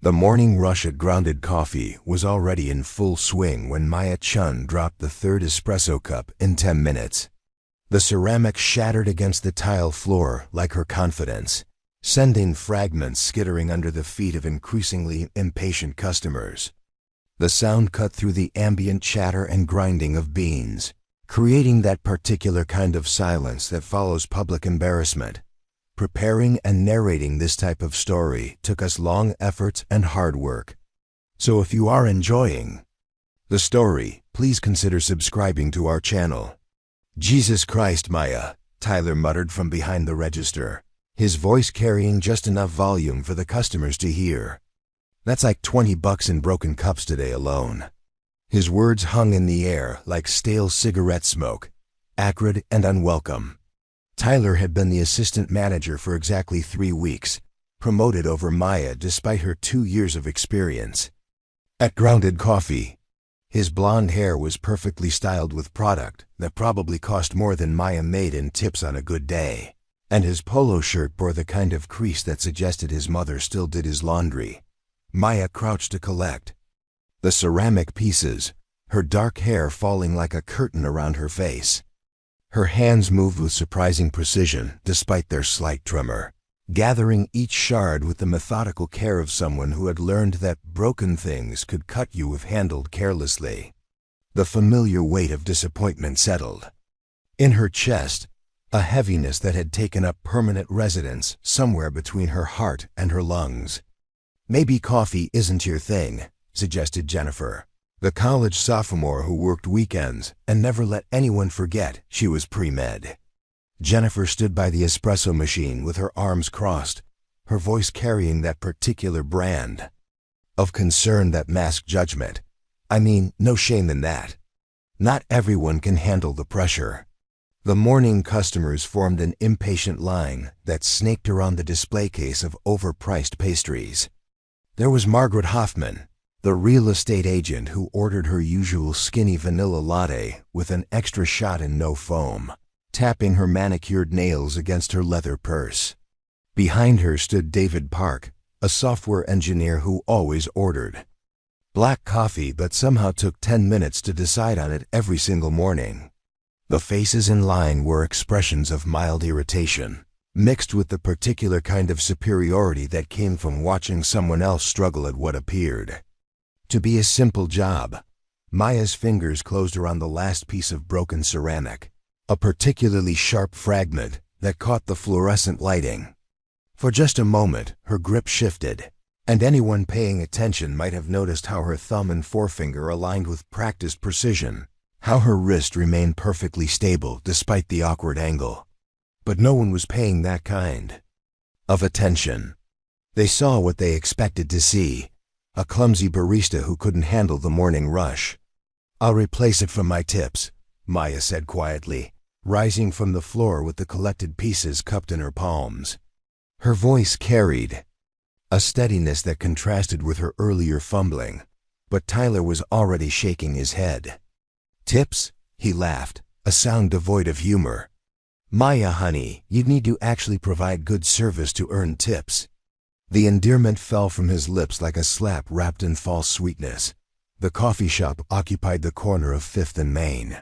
The morning rush at Grounded Coffee was already in full swing when Chen dropped the third espresso cup in 10 minutes. The ceramic shattered against the tile floor like her confidence, sending fragments skittering under the feet of increasingly impatient customers. The sound cut through the ambient chatter and grinding of beans, creating that particular kind of silence that follows public embarrassment. Preparing and narrating this type of story took us long efforts and hard work. So if you are enjoying the story, please consider subscribing to our channel. Jesus Christ, Maya, Tyler muttered from behind the register, his voice carrying just enough volume for the customers to hear. That's like $20 in broken cups today alone. His words hung in the air like stale cigarette smoke, acrid and unwelcome. Tyler had been the assistant manager for exactly 3 weeks, promoted over Maya despite her 2 years of experience. At Grounded Coffee, his blonde hair was perfectly styled with product that probably cost more than Maya made in tips on a good day, and his polo shirt bore the kind of crease that suggested his mother still did his laundry. Maya crouched to collect the ceramic pieces, her dark hair falling like a curtain around her face. Her hands moved with surprising precision despite their slight tremor, gathering each shard with the methodical care of someone who had learned that broken things could cut you if handled carelessly. The familiar weight of disappointment settled. In her chest, a heaviness that had taken up permanent residence somewhere between her heart and her lungs. "Maybe coffee isn't your thing," suggested Jennifer, the college sophomore who worked weekends and never let anyone forget she was pre-med. Jennifer stood by the espresso machine with her arms crossed, her voice carrying that particular brand of concern that masked judgment. I mean, no shame in that. Not everyone can handle the pressure. The morning customers formed an impatient line that snaked around the display case of overpriced pastries. There was Margaret Hoffman, the real estate agent who ordered her usual skinny vanilla latte with an extra shot and no foam, tapping her manicured nails against her leather purse. Behind her stood David Park, a software engineer who always ordered black coffee but somehow took 10 minutes to decide on it every single morning. The faces in line were expressions of mild irritation, mixed with the particular kind of superiority that came from watching someone else struggle at what appeared to be a simple job. Maya's fingers closed around the last piece of broken ceramic, a particularly sharp fragment that caught the fluorescent lighting. For just a moment, her grip shifted, and anyone paying attention might have noticed how her thumb and forefinger aligned with practiced precision, how her wrist remained perfectly stable despite the awkward angle. But no one was paying that kind of attention. They saw what they expected to see, a clumsy barista who couldn't handle the morning rush. "I'll replace it from my tips," Maya said quietly, rising from the floor with the collected pieces cupped in her palms. Her voice carried a steadiness that contrasted with her earlier fumbling, but Tyler was already shaking his head. "Tips?" he laughed, a sound devoid of humor. "Maya, honey, you'd need to actually provide good service to earn tips." The endearment fell from his lips like a slap wrapped in false sweetness. The coffee shop occupied the corner of 5th and Main,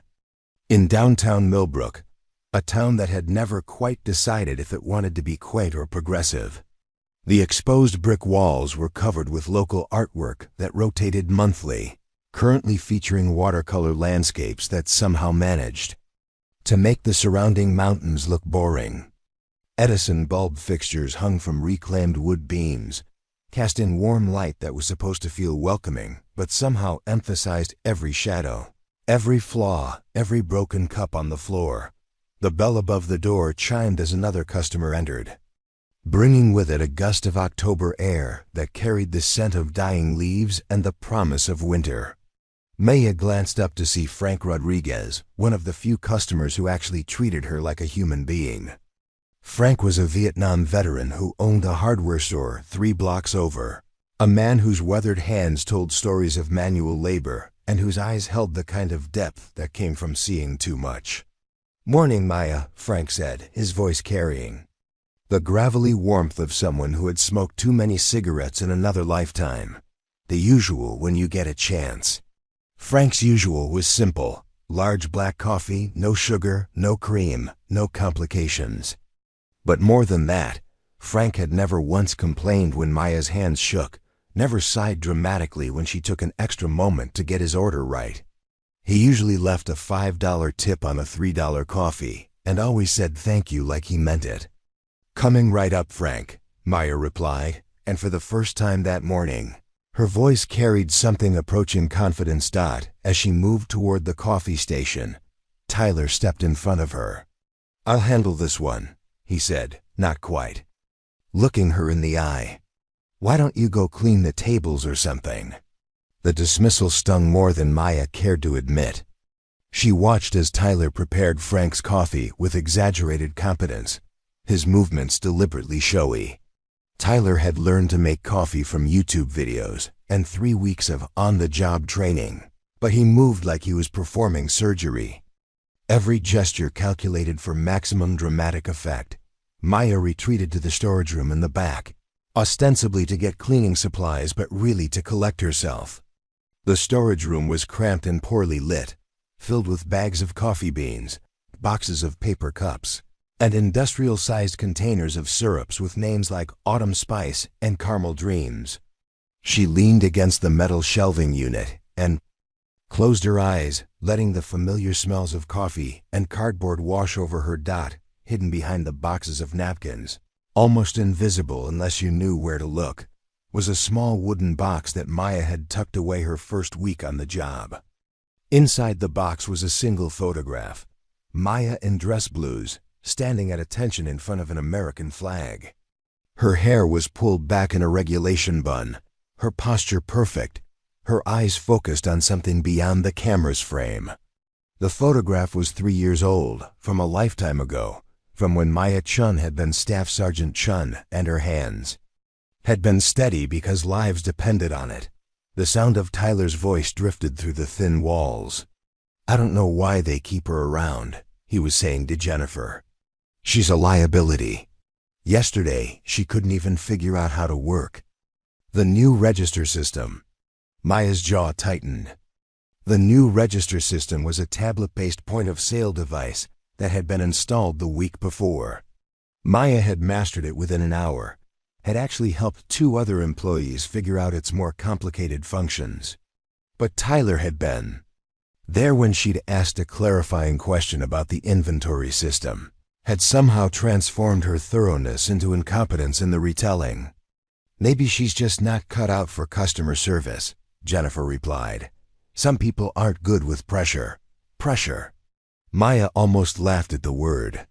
in downtown Millbrook, a town that had never quite decided if it wanted to be quaint or progressive. The exposed brick walls were covered with local artwork that rotated monthly, currently featuring watercolor landscapes that somehow managed to make the surrounding mountains look boring. Edison bulb fixtures hung from reclaimed wood beams, cast in warm light that was supposed to feel welcoming, but somehow emphasized every shadow, every flaw, every broken cup on the floor. The bell above the door chimed as another customer entered, bringing with it a gust of October air that carried the scent of dying leaves and the promise of winter. Maya glanced up to see Frank Rodriguez, one of the few customers who actually treated her like a human being. Frank was a Vietnam veteran who owned a hardware store 3 blocks over, a man whose weathered hands told stories of manual labor and whose eyes held the kind of depth that came from seeing too much. "Morning, Maya," Frank said, his voice carrying The gravelly warmth of someone who had smoked too many cigarettes in another lifetime. The usual when you get a chance. Frank's usual was simple. Large black coffee, no sugar, no cream, no complications. But more than that, Frank had never once complained when Maya's hands shook, never sighed dramatically when she took an extra moment to get his order right. He usually left a $5 tip on a $3 coffee, and always said thank you like he meant it. "Coming right up, Frank," Maya replied, and for the first time that morning, her voice carried something approaching confidence. As she moved toward the coffee station, Tyler stepped in front of her. "I'll handle this one," he said, not quite. Looking her in the eye. "Why don't you go clean the tables or something?" The dismissal stung more than Maya cared to admit. She watched as Tyler prepared Frank's coffee with exaggerated competence, his movements deliberately showy. Tyler had learned to make coffee from YouTube videos and 3 weeks of on-the-job training, but he moved like he was performing surgery. Every gesture calculated for maximum dramatic effect. Maya retreated to the storage room in the back, ostensibly to get cleaning supplies but really to collect herself. The storage room was cramped and poorly lit, filled with bags of coffee beans, boxes of paper cups, and industrial-sized containers of syrups with names like Autumn Spice and Caramel Dreams. She leaned against the metal shelving unit and closed her eyes, letting the familiar smells of coffee and cardboard wash over her. Hidden behind the boxes of napkins, almost invisible unless you knew where to look, was a small wooden box that Maya had tucked away her first week on the job. Inside the box was a single photograph, Maya in dress blues, standing at attention in front of an American flag. Her hair was pulled back in a regulation bun, her posture perfect, her eyes focused on something beyond the camera's frame. The photograph was 3 years old, from a lifetime ago, from when Maya Chen had been Staff Sergeant Chen, and her hands had been steady because lives depended on it. The sound of Tyler's voice drifted through the thin walls. "I don't know why they keep her around," he was saying to Jennifer. "She's a liability. Yesterday, she couldn't even figure out how to work the new register system." Maya's jaw tightened. The new register system was a tablet-based point-of-sale device that had been installed the week before. Maya had mastered it within an hour, had actually helped 2 other employees figure out its more complicated functions. But Tyler had been there when she'd asked a clarifying question about the inventory system, had somehow transformed her thoroughness into incompetence in the retelling. "Maybe she's just not cut out for customer service," Jennifer replied. "Some people aren't good with pressure." Pressure. Maya almost laughed at the word.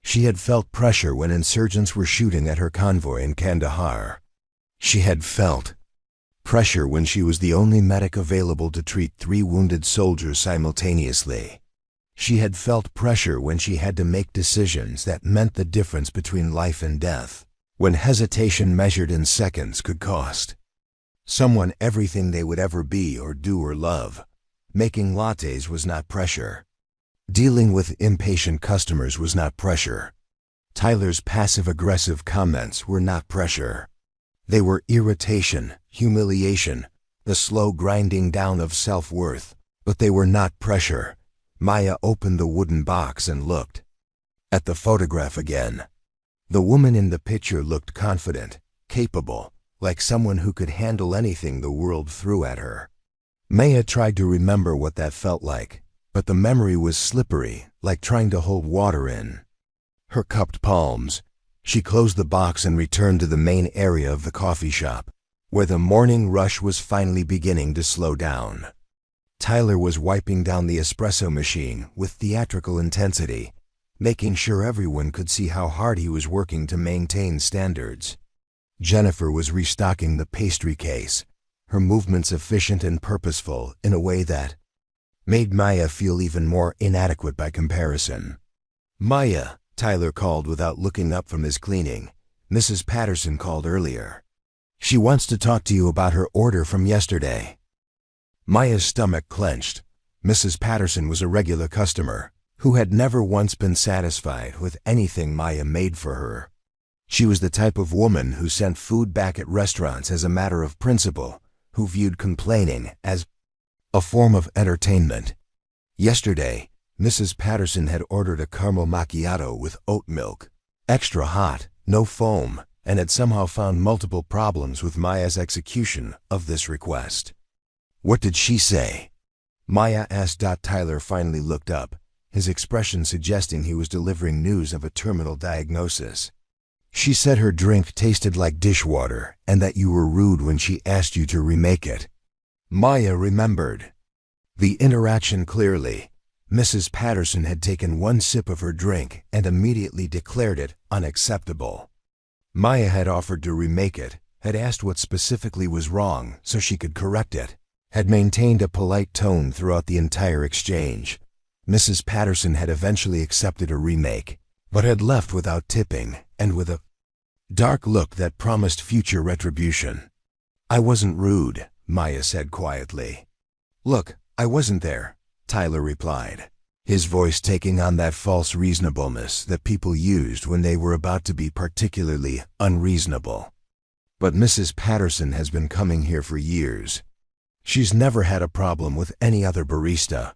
She had felt pressure when insurgents were shooting at her convoy in Kandahar. She had felt pressure when she was the only medic available to treat 3 wounded soldiers simultaneously. She had felt pressure when she had to make decisions that meant the difference between life and death, when hesitation measured in seconds could cost someone everything they would ever be or do or love. Making lattes was not pressure. Dealing with impatient customers was not pressure. Tyler's passive-aggressive comments were not pressure. They were irritation, humiliation, the slow grinding down of self-worth, but they were not pressure. Maya opened the wooden box and looked at the photograph again. The woman in the picture looked confident, capable, like someone who could handle anything the world threw at her. Maya tried to remember what that felt like, but the memory was slippery, like trying to hold water in her cupped palms. She closed the box and returned to the main area of the coffee shop, where the morning rush was finally beginning to slow down. Tyler was wiping down the espresso machine with theatrical intensity, making sure everyone could see how hard he was working to maintain standards. Jennifer was restocking the pastry case, her movements efficient and purposeful in a way that made Maya feel even more inadequate by comparison. "Maya," Tyler called without looking up from his cleaning. "Mrs. Patterson called earlier. She wants to talk to you about her order from yesterday." Maya's stomach clenched. Mrs. Patterson was a regular customer who had never once been satisfied with anything Maya made for her. She was the type of woman who sent food back at restaurants as a matter of principle, who viewed complaining as a form of entertainment. Yesterday, Mrs. Patterson had ordered a caramel macchiato with oat milk, extra hot, no foam, and had somehow found multiple problems with Maya's execution of this request. "What did she say?" Maya asked. Tyler finally looked up, his expression suggesting he was delivering news of a terminal diagnosis. "She said her drink tasted like dishwater and that you were rude when she asked you to remake it." Maya remembered the interaction clearly. Mrs. Patterson had taken one sip of her drink and immediately declared it unacceptable. Maya had offered to remake it, had asked what specifically was wrong so she could correct it, had maintained a polite tone throughout the entire exchange. Mrs. Patterson had eventually accepted a remake, but had left without tipping and with a dark look that promised future retribution. "I wasn't rude," Maya said quietly. "Look, I wasn't there," Tyler replied, his voice taking on that false reasonableness that people used when they were about to be particularly unreasonable. "But Mrs. Patterson has been coming here for years. She's never had a problem with any other barista."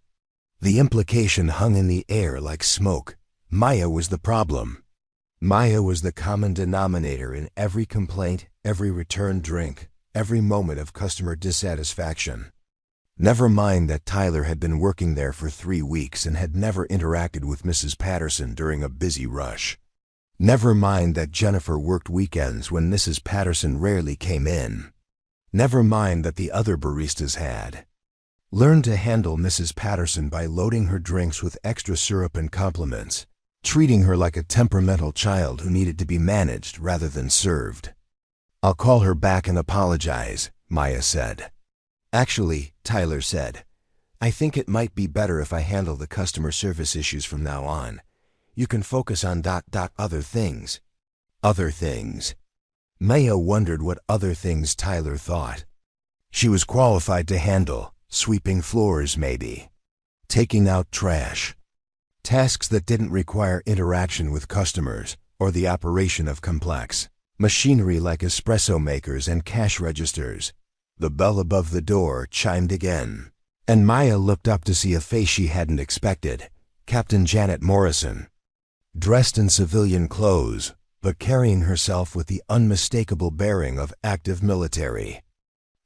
The implication hung in the air like smoke. Maya was the problem. Maya was the common denominator in every complaint, every returned drink, every moment of customer dissatisfaction. Never mind that Tyler had been working there for 3 weeks and had never interacted with Mrs. Patterson during a busy rush. Never mind that Jennifer worked weekends when Mrs. Patterson rarely came in. Never mind that the other baristas had learned to handle Mrs. Patterson by loading her drinks with extra syrup and compliments, treating her like a temperamental child who needed to be managed rather than served. "I'll call her back and apologize," Maya said. "Actually," Tyler said, "I think it might be better if I handle the customer service issues from now on. You can focus on other things." Other things. Maya wondered what other things Tyler thought. She was qualified to handle sweeping floors maybe, taking out trash, tasks that didn't require interaction with customers or the operation of complex machinery like espresso makers and cash registers. The bell above the door chimed again, and Maya looked up to see a face she hadn't expected. Captain Janet Morrison, dressed in civilian clothes, but carrying herself with the unmistakable bearing of active military.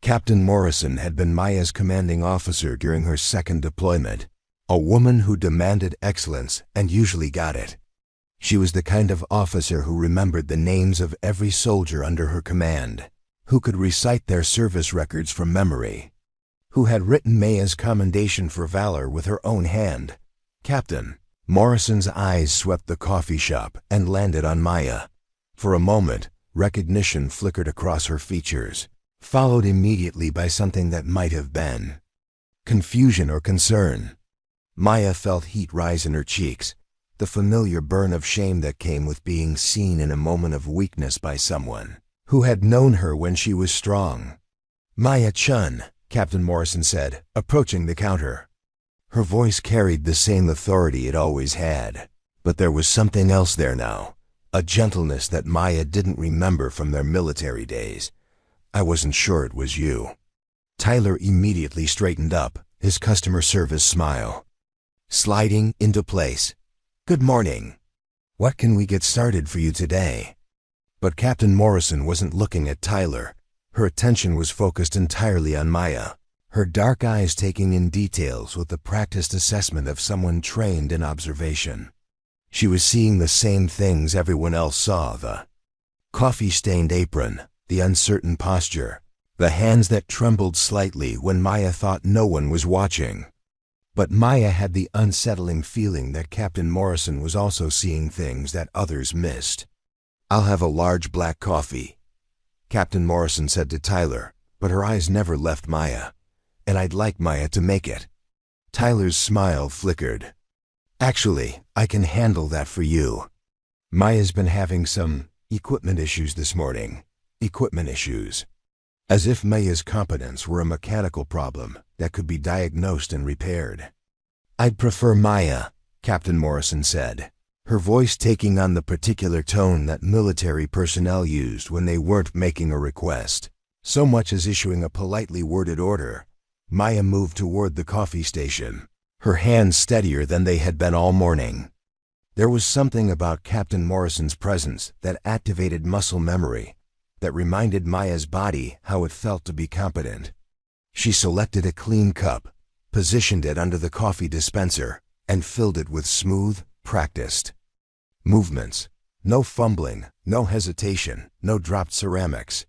Captain Morrison had been Maya's commanding officer during her second deployment, a woman who demanded excellence and usually got it. She was the kind of officer who remembered the names of every soldier under her command, who could recite their service records from memory, who had written Maya's commendation for valor with her own hand. Captain Morrison's eyes swept the coffee shop and landed on Maya. For a moment, recognition flickered across her features, followed immediately by something that might have been confusion or concern. Maya felt heat rise in her cheeks, the familiar burn of shame that came with being seen in a moment of weakness by someone who had known her when she was strong. "Maya Chen," Captain Morrison said, approaching the counter. Her voice carried the same authority it always had, but there was something else there now, a gentleness that Maya didn't remember from their military days. "I wasn't sure it was you." Tyler immediately straightened up, his customer service smile sliding into place. "Good morning. What can we get started for you today?" But Captain Morrison wasn't looking at Tyler. Her attention was focused entirely on Maya, her dark eyes taking in details with the practiced assessment of someone trained in observation. She was seeing the same things everyone else saw: the coffee-stained apron, the uncertain posture, the hands that trembled slightly when Maya thought no one was watching. But Maya had the unsettling feeling that Captain Morrison was also seeing things that others missed. "I'll have a large black coffee," Captain Morrison said to Tyler, but her eyes never left Maya. "And I'd like Maya to make it." Tyler's smile flickered. "Actually, I can handle that for you. Maya's been having some equipment issues this morning." Equipment issues. As if Maya's competence were a mechanical problem that could be diagnosed and repaired. "I'd prefer Maya," Captain Morrison said. her voice taking on the particular tone that military personnel used when they weren't making a request, so much as issuing a politely worded order. Maya moved toward the coffee station, her hands steadier than they had been all morning. There was something about Captain Morrison's presence that activated muscle memory, that reminded Maya's body how it felt to be competent. She selected a clean cup, positioned it under the coffee dispenser, and filled it with smooth, practiced movements. No fumbling, no hesitation, no dropped ceramics.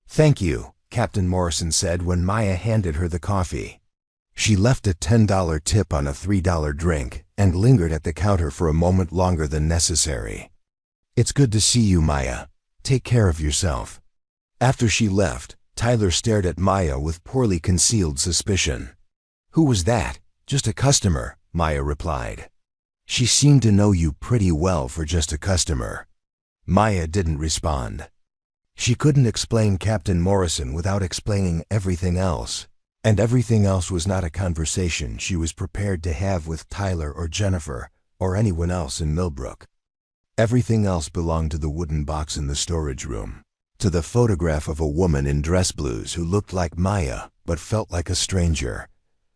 "Thank you," Captain Morrison said when Maya handed her the coffee. She left a $10 tip on a $3 drink and lingered at the counter for a moment longer than necessary. "It's good to see you, Maya. Take care of yourself." After she left, Tyler stared at Maya with poorly concealed suspicion. "Who was that?" "Just a customer," Maya replied. "She seemed to know you pretty well for just a customer." Maya didn't respond. She couldn't explain Captain Morrison without explaining everything else, and everything else was not a conversation she was prepared to have with Tyler or Jennifer or anyone else in Millbrook. Everything else belonged to the wooden box in the storage room, to the photograph of a woman in dress blues who looked like Maya but felt like a stranger.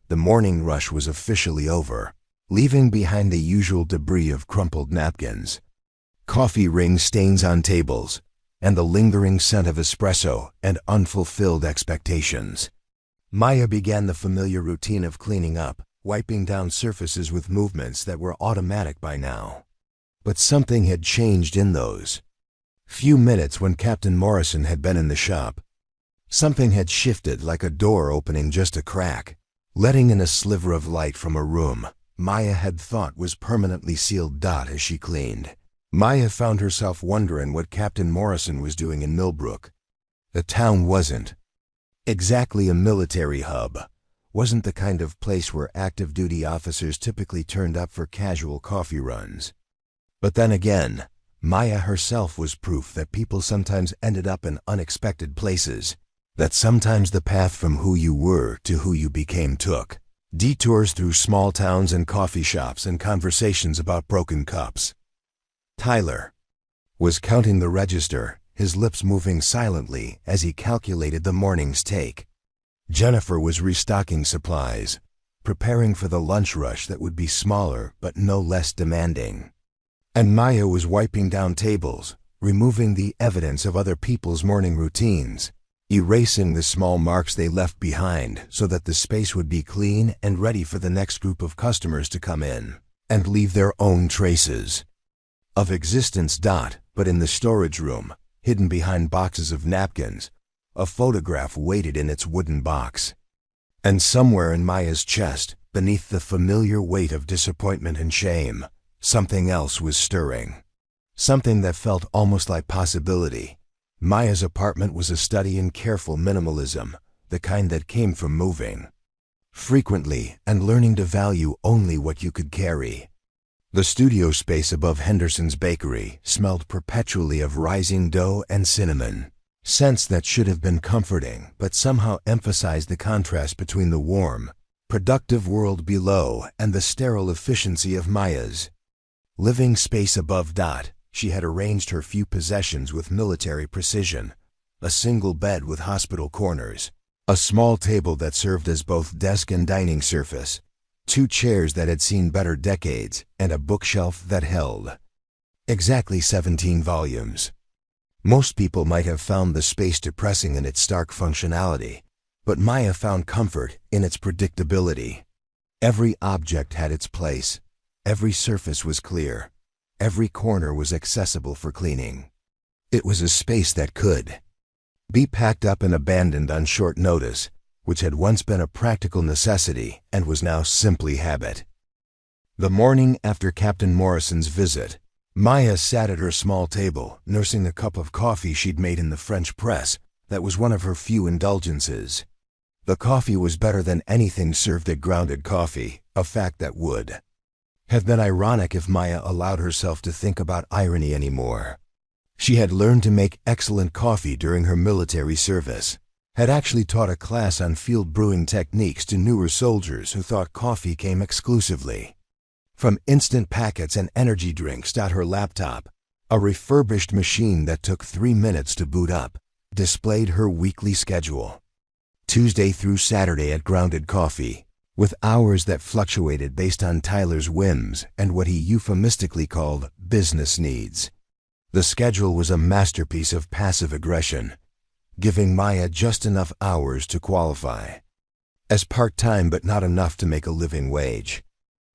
The morning rush was officially over, leaving behind the usual debris of crumpled napkins, coffee ring stains on tables, and the lingering scent of espresso and unfulfilled expectations. Maya began the familiar routine of cleaning up, wiping down surfaces with movements that were automatic by now. But something had changed in those few minutes when Captain Morrison had been in the shop. Something had shifted, like a door opening just a crack, letting in a sliver of light from a room Maya had thought was permanently sealed. As she cleaned, Maya found herself wondering what Captain Morrison was doing in Millbrook. The town wasn't exactly a military hub, wasn't the kind of place where active duty officers typically turned up for casual coffee runs. But then again, Maya herself was proof that people sometimes ended up in unexpected places, that sometimes the path from who you were to who you became took detours through small towns and coffee shops and conversations about broken cups. Tyler was counting the register, his lips moving silently as he calculated the morning's take. Jennifer was restocking supplies, preparing for the lunch rush that would be smaller but no less demanding. And Maya was wiping down tables, removing the evidence of other people's morning routines, erasing the small marks they left behind so that the space would be clean and ready for the next group of customers to come in and leave their own traces of existence. But in the storage room, hidden behind boxes of napkins, a photograph waited in its wooden box. And somewhere in Maya's chest, beneath the familiar weight of disappointment and shame, something else was stirring. Something that felt almost like possibility. Maya's apartment was a study in careful minimalism, the kind that came from moving frequently and learning to value only what you could carry. The studio space above Henderson's Bakery smelled perpetually of rising dough and cinnamon, scents that should have been comforting but somehow emphasized the contrast between the warm, productive world below and the sterile efficiency of Maya's living space above. She had arranged her few possessions with military precision: a single bed with hospital corners, a small table that served as both desk and dining surface, 2 chairs that had seen better decades, and a bookshelf that held exactly 17 volumes. Most people might have found the space depressing in its stark functionality, but Maya found comfort in its predictability. Every object had its place, every surface was clear, every corner was accessible for cleaning. It was a space that could be packed up and abandoned on short notice, which had once been a practical necessity and was now simply habit. The morning after Captain Morrison's visit, Maya sat at her small table, nursing a cup of coffee she'd made in the French press that was one of her few indulgences. The coffee was better than anything served at Grounded Coffee, a fact that would have been ironic if Maya allowed herself to think about irony anymore. She had learned to make excellent coffee during her military service, had actually taught a class on field brewing techniques to newer soldiers who thought coffee came exclusively From instant packets and energy drinks to her laptop, a refurbished machine that took 3 minutes to boot up, displayed her weekly schedule. Tuesday through Saturday at Grounded Coffee, with hours that fluctuated based on Tyler's whims and what he euphemistically called business needs. The schedule was a masterpiece of passive aggression, giving Maya just enough hours to qualify as part-time but not enough to make a living wage.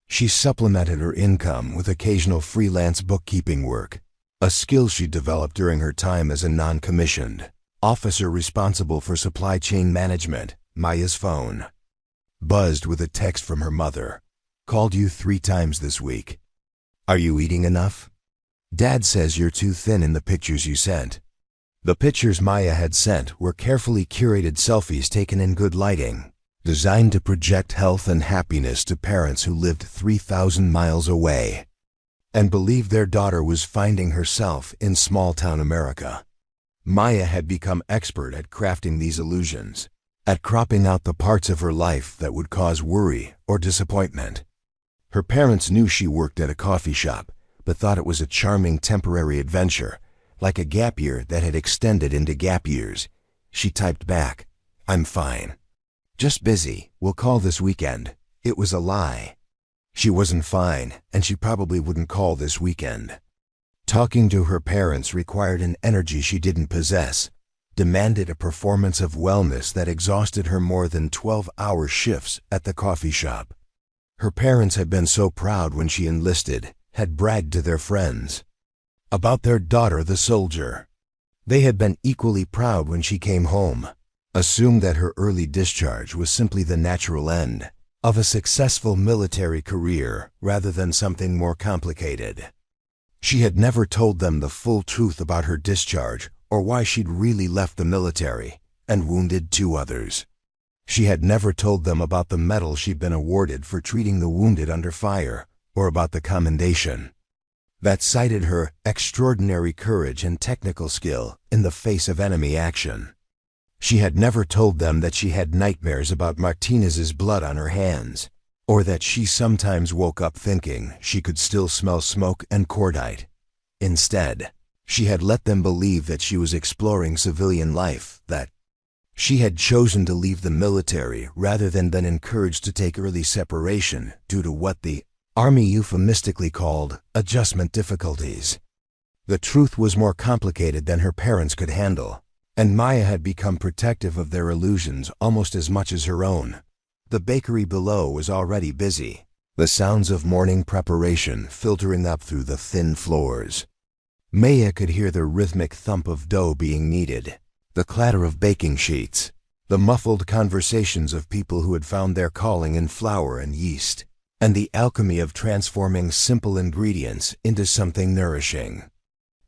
She supplemented her income with occasional freelance bookkeeping work, a skill she developed during her time as a non-commissioned officer responsible for supply chain management. Maya's phone buzzed with a text from her mother. "Called you 3 times this week. Are you eating enough? Dad says you're too thin in the pictures you sent." The pictures Maya had sent were carefully curated selfies taken in good lighting, designed to project health and happiness to parents who lived 3,000 miles away and believed their daughter was finding herself in small-town America. Maya had become expert at crafting these illusions, at cropping out the parts of her life that would cause worry or disappointment. Her parents knew she worked at a coffee shop, but thought it was a charming temporary adventure, like a gap year that had extended into gap years. She typed back, "I'm fine. Just busy, we'll call this weekend." It was a lie. She wasn't fine, and she probably wouldn't call this weekend. Talking to her parents required an energy she didn't possess, demanded a performance of wellness that exhausted her more than 12-hour shifts at the coffee shop. Her parents had been so proud when she enlisted, had bragged to their friends about their daughter, the soldier. They had been equally proud when she came home, assumed that her early discharge was simply the natural end of a successful military career rather than something more complicated. She had never told them the full truth about her discharge or why she'd really left the military and wounded 2 others. She had never told them about the medal she'd been awarded for treating the wounded under fire, or about the commendation that cited her extraordinary courage and technical skill in the face of enemy action. She had never told them that she had nightmares about Martinez's blood on her hands, or that she sometimes woke up thinking she could still smell smoke and cordite. Instead, she had let them believe that she was exploring civilian life, that she had chosen to leave the military rather than been encouraged to take early separation due to what the Army euphemistically called adjustment difficulties. The truth was more complicated than her parents could handle, and Maya had become protective of their illusions almost as much as her own. The bakery below was already busy, the sounds of morning preparation filtering up through the thin floors. Maya could hear the rhythmic thump of dough being kneaded, the clatter of baking sheets, the muffled conversations of people who had found their calling in flour and yeast, and the alchemy of transforming simple ingredients into something nourishing.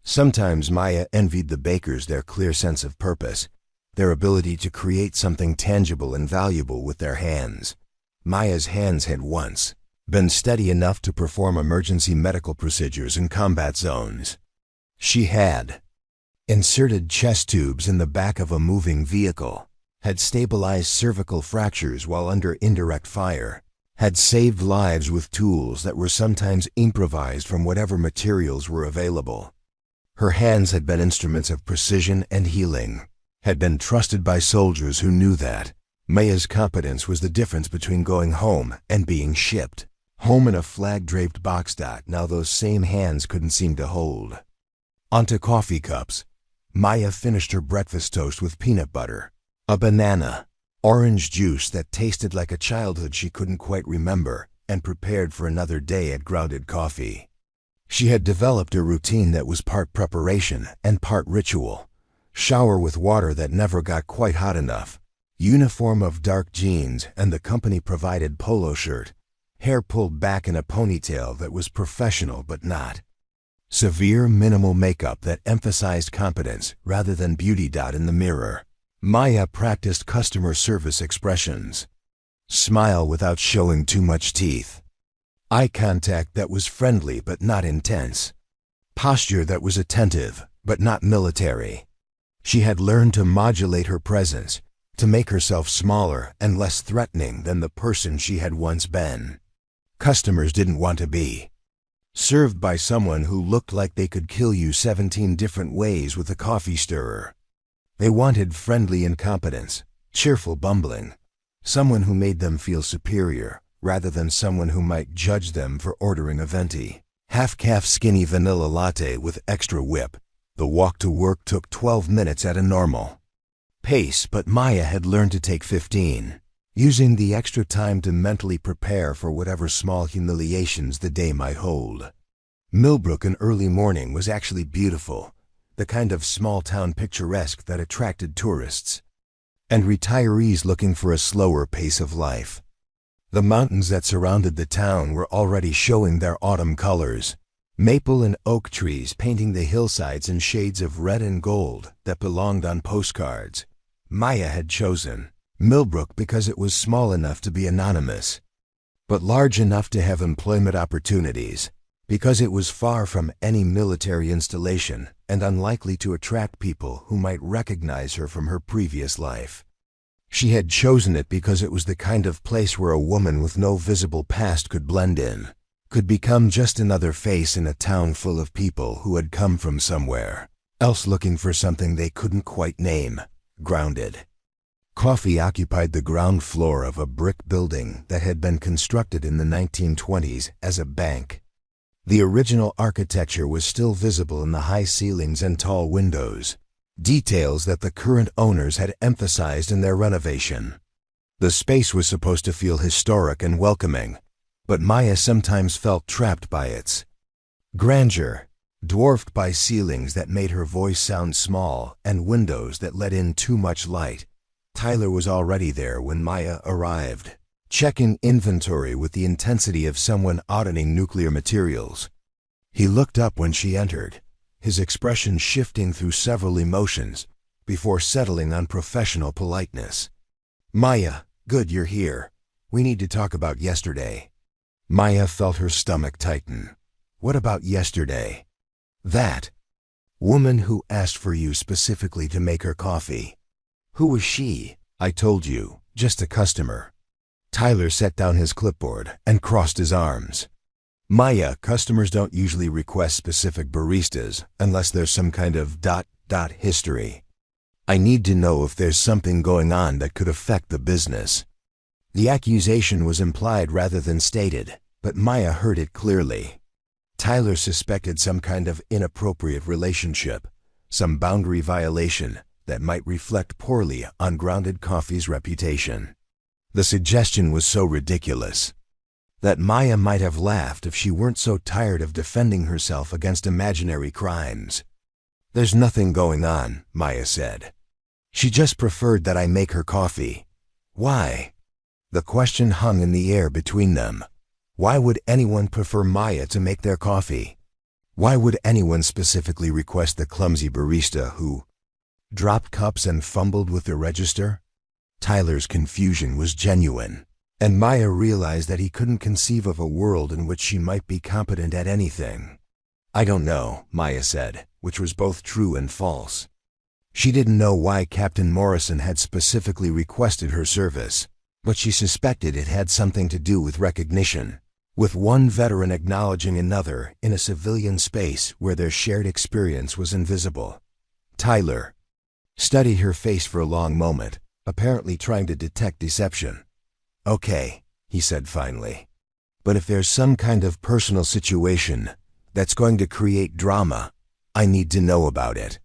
Sometimes Maya envied the bakers their clear sense of purpose, their ability to create something tangible and valuable with their hands. Maya's hands had once been steady enough to perform emergency medical procedures in combat zones. She had inserted chest tubes in the back of a moving vehicle, had stabilized cervical fractures while under indirect fire, had saved lives with tools that were sometimes improvised from whatever materials were available. Her hands had been instruments of precision and healing, had been trusted by soldiers who knew that Maya's competence was the difference between going home and being shipped home in a flag-draped box that now those same hands couldn't seem to hold. Onto coffee cups, Maya finished her breakfast toast with peanut butter, a banana, orange juice that tasted like a childhood she couldn't quite remember, and prepared for another day at Grounded Coffee. She had developed a routine that was part preparation and part ritual. Shower with water that never got quite hot enough, uniform of dark jeans and the company-provided polo shirt, hair pulled back in a ponytail that was professional but not. Severe minimal makeup that emphasized competence rather than beauty. In the mirror, Maya practiced customer service expressions. Smile without showing too much teeth. Eye contact that was friendly but not intense. Posture that was attentive but not military. She had learned to modulate her presence, to make herself smaller and less threatening than the person she had once been. Customers didn't want to be served by someone who looked like they could kill you 17 different ways with a coffee stirrer. They wanted friendly incompetence, cheerful bumbling, someone who made them feel superior, rather than someone who might judge them for ordering a venti, half-calf skinny vanilla latte with extra whip. The walk to work took 12 minutes at a normal pace, but Maya had learned to take 15, using the extra time to mentally prepare for whatever small humiliations the day might hold. Millbrook in early morning was actually beautiful, the kind of small-town picturesque that attracted tourists and retirees looking for a slower pace of life. The mountains that surrounded the town were already showing their autumn colors, maple and oak trees painting the hillsides in shades of red and gold that belonged on postcards. Maya had chosen Millbrook because it was small enough to be anonymous, but large enough to have employment opportunities, because it was far from any military installation and unlikely to attract people who might recognize her from her previous life. She had chosen it because it was the kind of place where a woman with no visible past could blend in, could become just another face in a town full of people who had come from somewhere else looking for something they couldn't quite name. Grounded. Coffee occupied the ground floor of a brick building that had been constructed in the 1920s as a bank. The original architecture was still visible in the high ceilings and tall windows, details that the current owners had emphasized in their renovation. The space was supposed to feel historic and welcoming, but Maya sometimes felt trapped by its grandeur, dwarfed by ceilings that made her voice sound small and windows that let in too much light. Tyler was already there when Maya arrived, checking inventory with the intensity of someone auditing nuclear materials. He looked up when she entered, his expression shifting through several emotions before settling on professional politeness. "Maya, good you're here. We need to talk about yesterday." Maya felt her stomach tighten. "What about yesterday?" "That woman who asked for you specifically to make her coffee. Who was she?" "I told you, just a customer." Tyler set down his clipboard and crossed his arms. "Maya, customers don't usually request specific baristas unless there's some kind of history. I need to know if there's something going on that could affect the business." The accusation was implied rather than stated, but Maya heard it clearly. Tyler suspected some kind of inappropriate relationship, some boundary violation that might reflect poorly on Grounded Coffee's reputation. The suggestion was so ridiculous that Maya might have laughed if she weren't so tired of defending herself against imaginary crimes. "There's nothing going on," Maya said. "She just preferred that I make her coffee." "Why?" The question hung in the air between them. Why would anyone prefer Maya to make their coffee? Why would anyone specifically request the clumsy barista who dropped cups and fumbled with the register? Tyler's confusion was genuine, and Maya realized that he couldn't conceive of a world in which she might be competent at anything. "I don't know," Maya said, which was both true and false. She didn't know why Captain Morrison had specifically requested her service, but she suspected it had something to do with recognition, with one veteran acknowledging another in a civilian space where their shared experience was invisible. Tyler studied her face for a long moment, apparently trying to detect deception. "Okay," he said finally. "But if there's some kind of personal situation that's going to create drama, I need to know about it."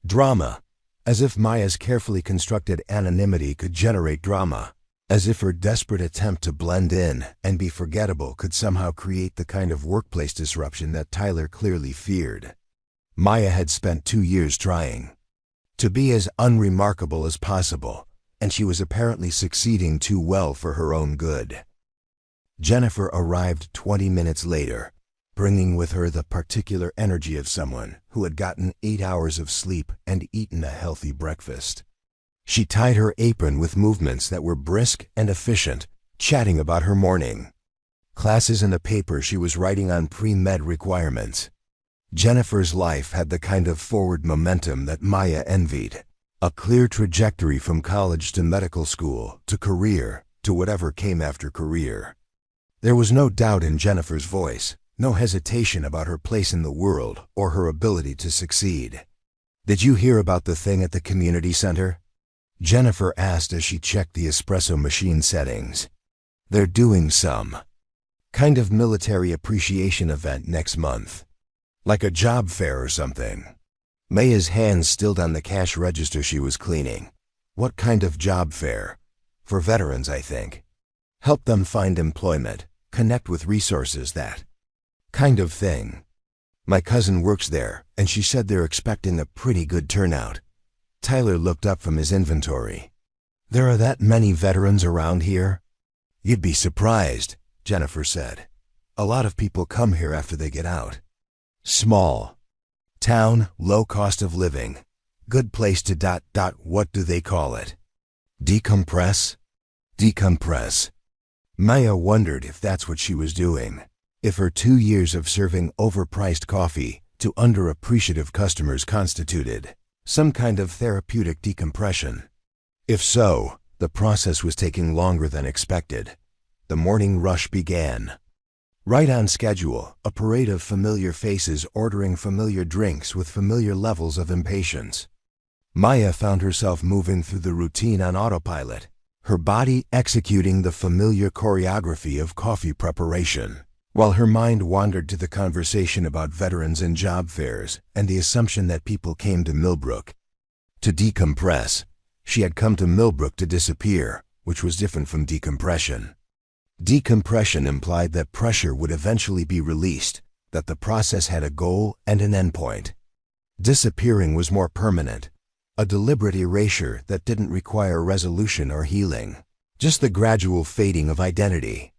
Drama, as if Maya's carefully constructed anonymity could generate drama. As if her desperate attempt to blend in and be forgettable could somehow create the kind of workplace disruption that Tyler clearly feared. Maya had spent 2 years trying to be as unremarkable as possible, and she was apparently succeeding too well for her own good. Jennifer arrived 20 minutes later, bringing with her the particular energy of someone who had gotten 8 hours of sleep and eaten a healthy breakfast. She tied her apron with movements that were brisk and efficient, chatting about her morning, classes and a paper she was writing on pre-med requirements. Jennifer's life had the kind of forward momentum that Maya envied, a clear trajectory from college to medical school to career to whatever came after career. There was no doubt in Jennifer's voice, no hesitation about her place in the world or her ability to succeed. "Did you hear about the thing at the community center?" Jennifer asked as she checked the espresso machine settings. "They're doing some kind of military appreciation event next month. Like a job fair or something." Maya's hands stilled on the cash register she was cleaning. "What kind of job fair?" "For veterans, I think. Help them find employment, connect with resources, that kind of thing. My cousin works there, and she said they're expecting a pretty good turnout." Tyler looked up from his inventory. "There are that many veterans around here?" "You'd be surprised," Jennifer said. "A lot of people come here after they get out. Small town, low cost of living. Good place to ... what do they call it? Decompress?" Decompress. Maya wondered if that's what she was doing. If her 2 years of serving overpriced coffee to underappreciative customers constituted some kind of therapeutic decompression. If so, the process was taking longer than expected. The morning rush began. Right on schedule, a parade of familiar faces ordering familiar drinks with familiar levels of impatience. Maya found herself moving through the routine on autopilot, her body executing the familiar choreography of coffee preparation, while her mind wandered to the conversation about veterans and job fairs and the assumption that people came to Millbrook to decompress. She had come to Millbrook to disappear, which was different from decompression. Decompression implied that pressure would eventually be released, that the process had a goal and an endpoint. Disappearing was more permanent, a deliberate erasure that didn't require resolution or healing, just the gradual fading of identity,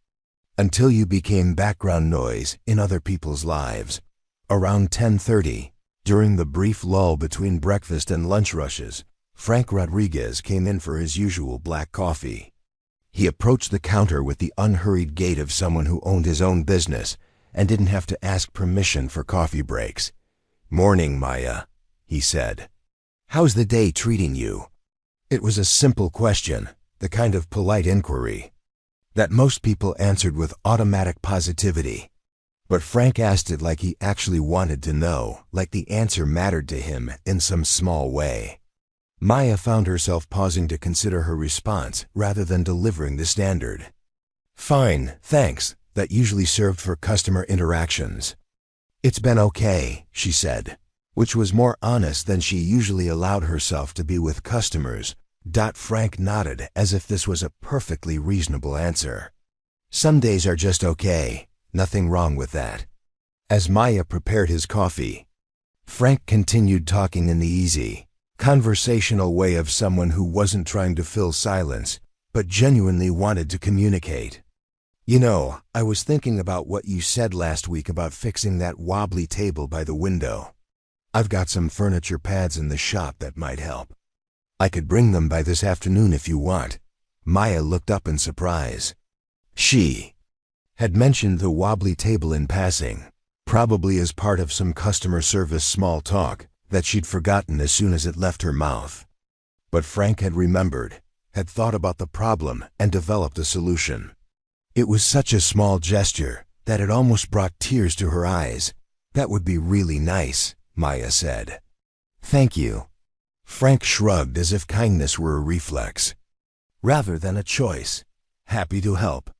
until you became background noise in other people's lives. Around 10:30, during the brief lull between breakfast and lunch rushes, Frank Rodriguez came in for his usual black coffee. He approached the counter with the unhurried gait of someone who owned his own business and didn't have to ask permission for coffee breaks. "Morning, Maya," he said. "How's the day treating you?" It was a simple question, the kind of polite inquiry that most people answered with automatic positivity. But Frank asked it like he actually wanted to know, like the answer mattered to him in some small way. Maya found herself pausing to consider her response rather than delivering the standard "Fine, thanks," that usually served for customer interactions. "It's been okay," she said, which was more honest than she usually allowed herself to be with customers. Frank nodded as if this was a perfectly reasonable answer. "Some days are just okay, nothing wrong with that." As Maya prepared his coffee, Frank continued talking in the easy, conversational way of someone who wasn't trying to fill silence, but genuinely wanted to communicate. "You know, I was thinking about what you said last week about fixing that wobbly table by the window. I've got some furniture pads in the shop that might help. I could bring them by this afternoon if you want." Maya looked up in surprise. She had mentioned the wobbly table in passing, probably as part of some customer service small talk that she'd forgotten as soon as it left her mouth. But Frank had remembered, had thought about the problem and developed a solution. It was such a small gesture that it almost brought tears to her eyes. "That would be really nice," Maya said. "Thank you." Frank shrugged as if kindness were a reflex rather than a choice. "Happy to help.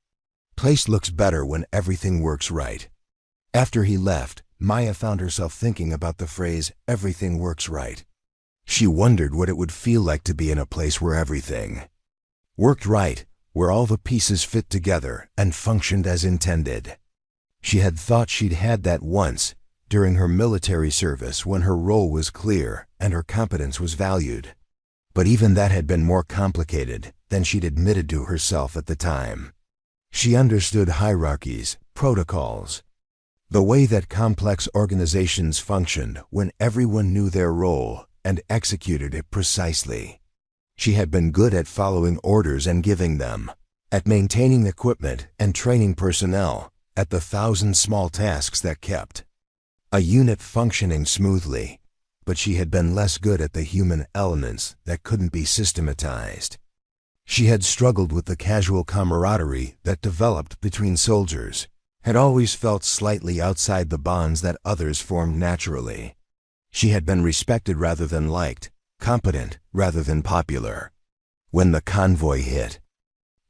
Place looks better when everything works right." After he left, Maya found herself thinking about the phrase, "everything works right." She wondered what it would feel like to be in a place where everything worked right, where all the pieces fit together and functioned as intended. She had thought she'd had that once, during her military service when her role was clear and her competence was valued. But even that had been more complicated than she'd admitted to herself at the time. She understood hierarchies, protocols, the way that complex organizations functioned when everyone knew their role and executed it precisely. She had been good at following orders and giving them, at maintaining equipment and training personnel, at the thousand small tasks that kept a unit functioning smoothly, but she had been less good at the human elements that couldn't be systematized. She had struggled with the casual camaraderie that developed between soldiers, had always felt slightly outside the bonds that others formed naturally. She had been respected rather than liked, competent rather than popular. When the convoy hit,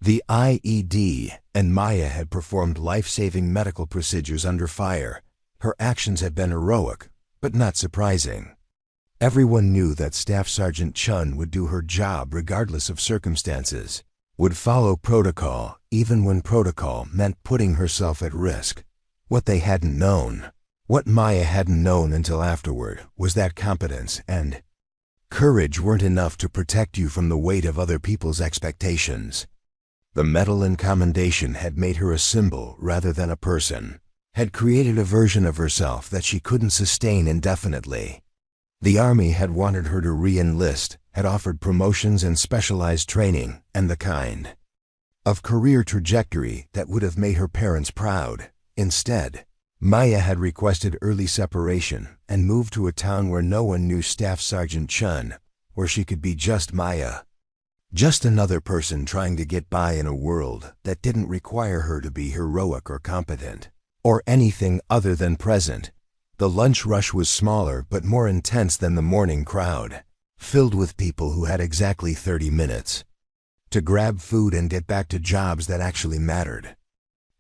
the IED, and Maya had performed life-saving medical procedures under fire, her actions had been heroic, but not surprising. Everyone knew that Staff Sergeant Chen would do her job regardless of circumstances, would follow protocol even when protocol meant putting herself at risk. What they hadn't known, what Maya hadn't known until afterward, was that competence and courage weren't enough to protect you from the weight of other people's expectations. The medal and commendation had made her a symbol rather than a person, had created a version of herself that she couldn't sustain indefinitely. The Army had wanted her to re-enlist, had offered promotions and specialized training, and the kind of career trajectory that would have made her parents proud. Instead, Maya had requested early separation and moved to a town where no one knew Staff Sergeant Chen, where she could be just Maya. Just another person trying to get by in a world that didn't require her to be heroic or competent, or anything other than present. The lunch rush was smaller but more intense than the morning crowd, filled with people who had exactly 30 minutes to grab food and get back to jobs that actually mattered.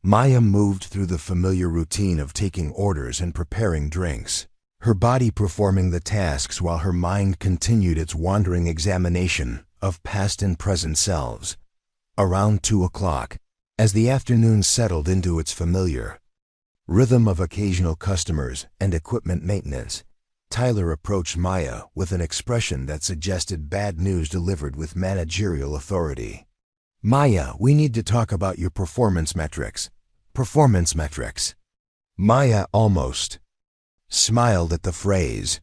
Maya moved through the familiar routine of taking orders and preparing drinks, her body performing the tasks while her mind continued its wandering examination of past and present selves. Around 2 o'clock, as the afternoon settled into its familiar rhythm of occasional customers and equipment maintenance, Tyler approached Maya with an expression that suggested bad news delivered with managerial authority. "Maya, we need to talk about your performance metrics." Performance metrics. Maya almost smiled at the phrase.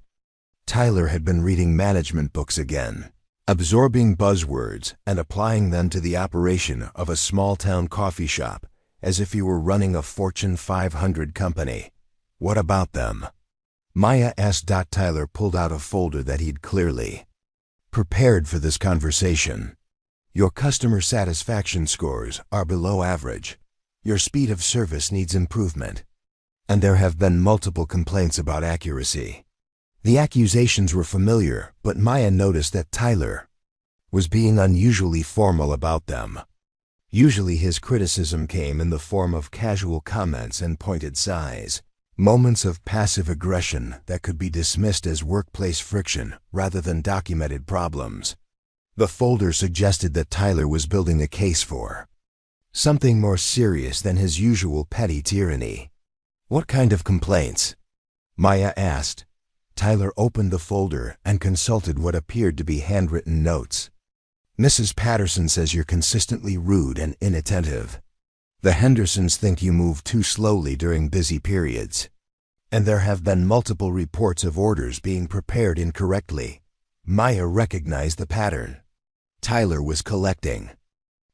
Tyler had been reading management books again, absorbing buzzwords and applying them to the operation of a small-town coffee shop as if he were running a Fortune 500 company. "What about them?" Maya asked. Tyler pulled out a folder that he'd clearly prepared for this conversation. "Your customer satisfaction scores are below average. Your speed of service needs improvement. And there have been multiple complaints about accuracy." The accusations were familiar, but Maya noticed that Tyler was being unusually formal about them. Usually his criticism came in the form of casual comments and pointed sighs, moments of passive aggression that could be dismissed as workplace friction rather than documented problems. The folder suggested that Tyler was building a case for something more serious than his usual petty tyranny. "What kind of complaints?" Maya asked. Tyler opened the folder and consulted what appeared to be handwritten notes. "Mrs. Patterson says you're consistently rude and inattentive. The Hendersons think you move too slowly during busy periods. And there have been multiple reports of orders being prepared incorrectly." Maya recognized the pattern. Tyler was collecting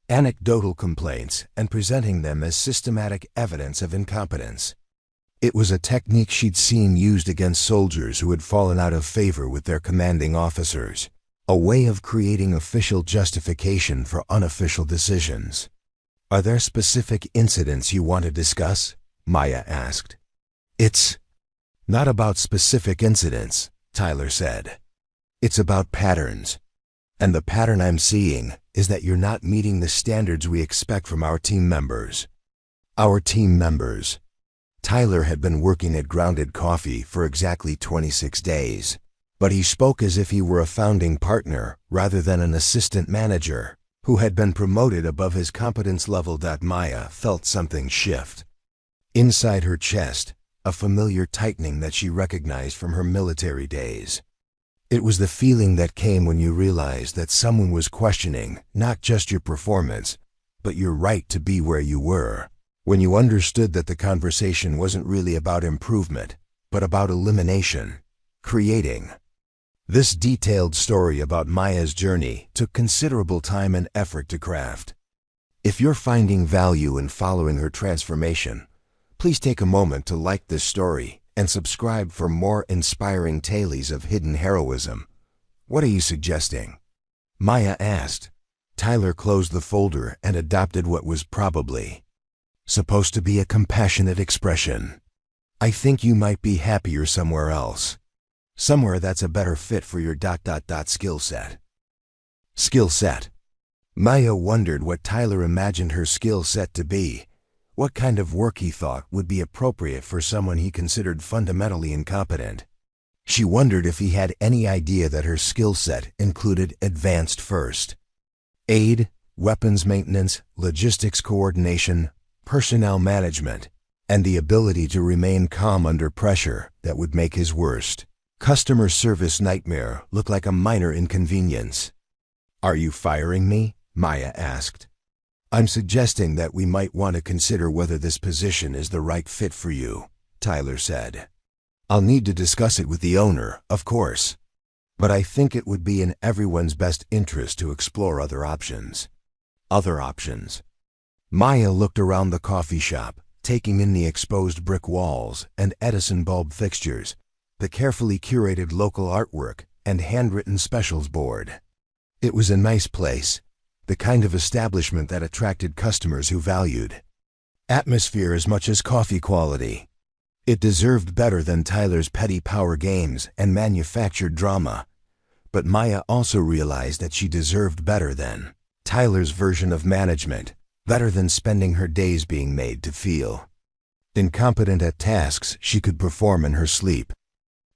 anecdotal complaints and presenting them as systematic evidence of incompetence. It was a technique she'd seen used against soldiers who had fallen out of favor with their commanding officers, a way of creating official justification for unofficial decisions. "Are there specific incidents you want to discuss?" Maya asked. "It's not about specific incidents," Tyler said. "It's about patterns. And the pattern I'm seeing is that you're not meeting the standards we expect from our team members." Our team members. Tyler had been working at Grounded Coffee for exactly 26 days, but he spoke as if he were a founding partner rather than an assistant manager who had been promoted above his competence level. Maya felt something shift inside her chest, a familiar tightening that she recognized from her military days. It was the feeling that came when you realized that someone was questioning not just your performance, but your right to be where you were. When you understood that the conversation wasn't really about improvement, but about elimination, creating. This detailed story about Maya's journey took considerable time and effort to craft. If you're finding value in following her transformation, please take a moment to like this story and subscribe for more inspiring tales of hidden heroism. "What are you suggesting?" Maya asked. Tyler closed the folder and adopted what was probably supposed to be a compassionate expression. I think you might be happier somewhere else. Somewhere that's a better fit for your skill set. Skill set. Maya wondered what Tyler imagined her skill set to be, what kind of work he thought would be appropriate for someone he considered fundamentally incompetent. She wondered if he had any idea that her skill set included advanced first aid, weapons maintenance, logistics coordination, personnel management, and the ability to remain calm under pressure that would make his worst customer service nightmare look like a minor inconvenience. Are you firing me? Maya asked. I'm suggesting that we might want to consider whether this position is the right fit for you, Tyler said. I'll need to discuss it with the owner, of course. But I think it would be in everyone's best interest to explore other options. Other options. Maya looked around the coffee shop, taking in the exposed brick walls and Edison bulb fixtures, the carefully curated local artwork, and handwritten specials board. It was a nice place, the kind of establishment that attracted customers who valued atmosphere as much as coffee quality. It deserved better than Tyler's petty power games and manufactured drama, but Maya also realized that she deserved better than Tyler's version of management, better than spending her days being made to feel incompetent at tasks she could perform in her sleep.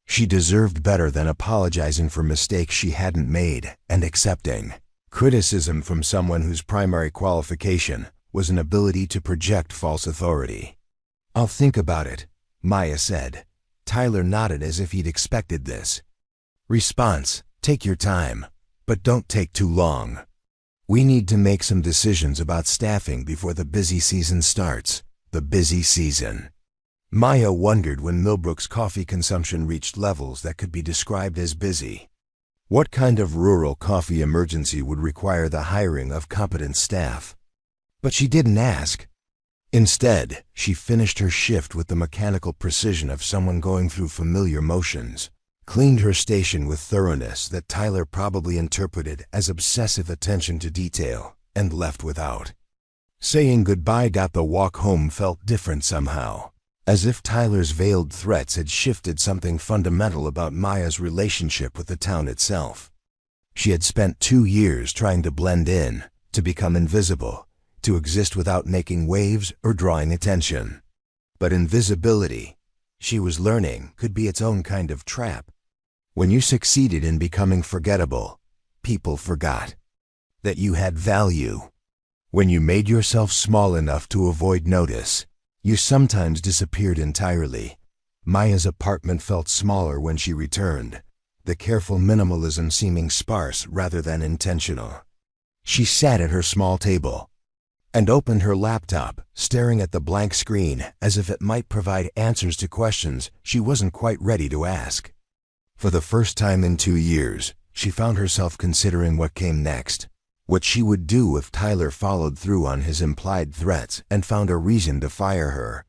She deserved better than apologizing for mistakes she hadn't made and accepting criticism from someone whose primary qualification was an ability to project false authority. I'll think about it, Maya said. Tyler nodded as if he'd expected this. Response: take your time, but don't take too long. We need to make some decisions about staffing before the busy season starts. The busy season. Maya wondered when Millbrook's coffee consumption reached levels that could be described as busy. What kind of rural coffee emergency would require the hiring of competent staff? But she didn't ask. Instead, she finished her shift with the mechanical precision of someone going through familiar motions, cleaned her station with thoroughness that Tyler probably interpreted as obsessive attention to detail, and left without saying goodbye. The walk home felt different somehow, as if Tyler's veiled threats had shifted something fundamental about Maya's relationship with the town itself. She had spent 2 years trying to blend in, to become invisible, to exist without making waves or drawing attention. But invisibility, she was learning, could be its own kind of trap. When you succeeded in becoming forgettable, people forgot that you had value. When you made yourself small enough to avoid notice, you sometimes disappeared entirely. Maya's apartment felt smaller when she returned, the careful minimalism seeming sparse rather than intentional. She sat at her small table and opened her laptop, staring at the blank screen as if it might provide answers to questions she wasn't quite ready to ask. For the first time in 2 years, she found herself considering what came next. What she would do if Tyler followed through on his implied threats and found a reason to fire her.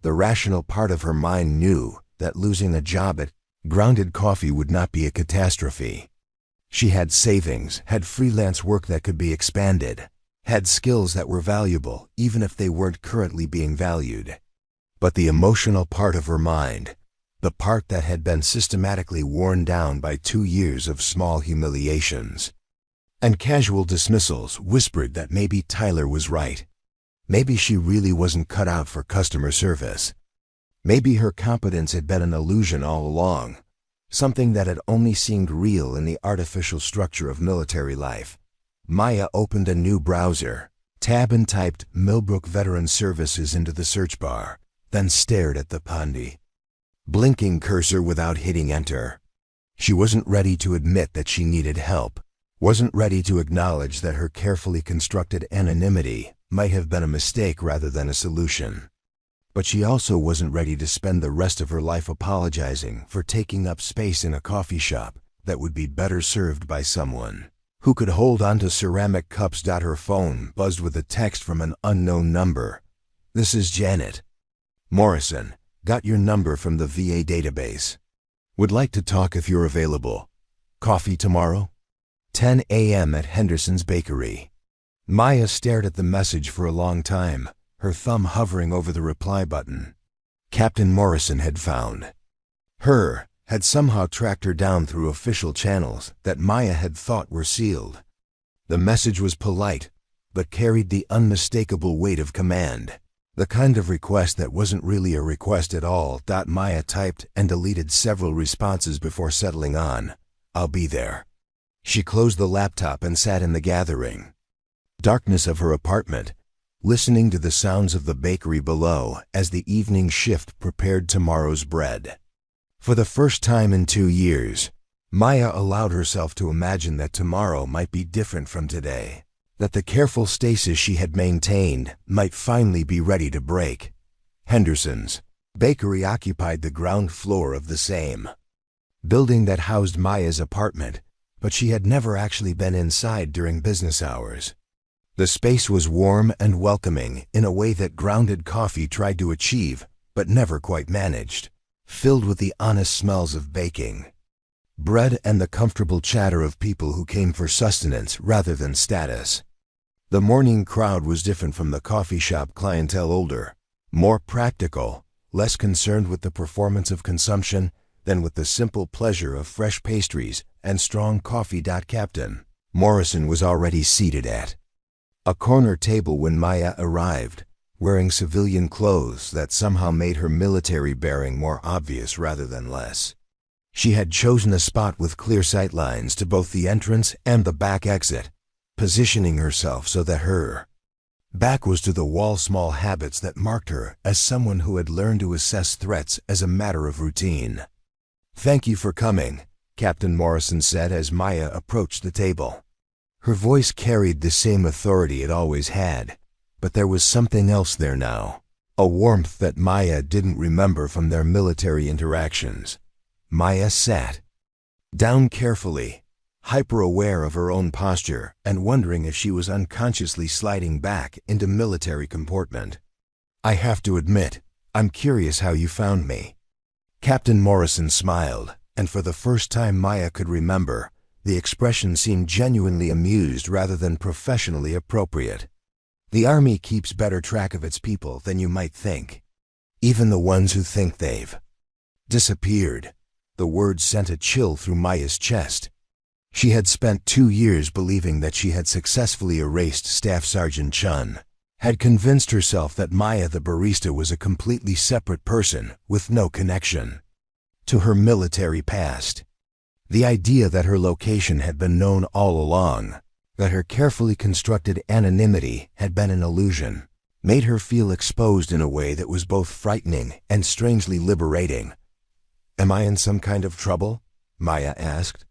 The rational part of her mind knew that losing a job at Grounded Coffee would not be a catastrophe. She had savings, had freelance work that could be expanded, had skills that were valuable even if they weren't currently being valued. But the emotional part of her mind, the part that had been systematically worn down by 2 years of small humiliations and casual dismissals, whispered that maybe Tyler was right. Maybe she really wasn't cut out for customer service. Maybe her competence had been an illusion all along, something that had only seemed real in the artificial structure of military life. Maya opened a new browser, tab and typed Millbrook Veteran Services into the search bar, then stared at the Pandi blinking cursor without hitting enter. She wasn't ready to admit that she needed help, wasn't ready to acknowledge that her carefully constructed anonymity might have been a mistake rather than a solution. But she also wasn't ready to spend the rest of her life apologizing for taking up space in a coffee shop that would be better served by someone who could hold onto ceramic cups. Her phone buzzed with a text from an unknown number. This is Janet Morrison. Got your number from the VA database. Would like to talk if you're available. Coffee tomorrow? 10 a.m. at Henderson's Bakery. Maya stared at the message for a long time, her thumb hovering over the reply button. Captain Morrison had found her, had somehow tracked her down through official channels that Maya had thought were sealed. The message was polite, but carried the unmistakable weight of command. The kind of request that wasn't really a request at all. Maya typed and deleted several responses before settling on, "I'll be there." She closed the laptop and sat in the gathering darkness of her apartment, listening to the sounds of the bakery below as the evening shift prepared tomorrow's bread. For the first time in 2 years, Maya allowed herself to imagine that tomorrow might be different from today, that the careful stasis she had maintained might finally be ready to break. Henderson's bakery occupied the ground floor of the same building that housed Maya's apartment, but she had never actually been inside during business hours. The space was warm and welcoming in a way that grounded coffee tried to achieve, but never quite managed, filled with the honest smells of baking bread and the comfortable chatter of people who came for sustenance rather than status. The morning crowd was different from the coffee shop clientele, older, more practical, less concerned with the performance of consumption than with the simple pleasure of fresh pastries and strong coffee. Captain Morrison was already seated at a corner table when Maya arrived, wearing civilian clothes that somehow made her military bearing more obvious rather than less. She had chosen a spot with clear sight lines to both the entrance and the back exit, positioning herself so that her back was to the wall. Small habits that marked her as someone who had learned to assess threats as a matter of routine. "Thank you for coming," Captain Morrison said as Maya approached the table. Her voice carried the same authority it always had, but there was something else there now, a warmth that Maya didn't remember from their military interactions. Maya sat down carefully, hyper-aware of her own posture and wondering if she was unconsciously sliding back into military comportment. "I have to admit, I'm curious how you found me." Captain Morrison smiled, and for the first time Maya could remember, the expression seemed genuinely amused rather than professionally appropriate. "The Army keeps better track of its people than you might think. Even the ones who think they've disappeared." The word sent a chill through Maya's chest. She had spent 2 years believing that she had successfully erased Staff Sergeant Chen, had convinced herself that Maya the barista was a completely separate person with no connection to her military past. The idea that her location had been known all along, that her carefully constructed anonymity had been an illusion, made her feel exposed in a way that was both frightening and strangely liberating. "Am I in some kind of trouble?" Maya asked.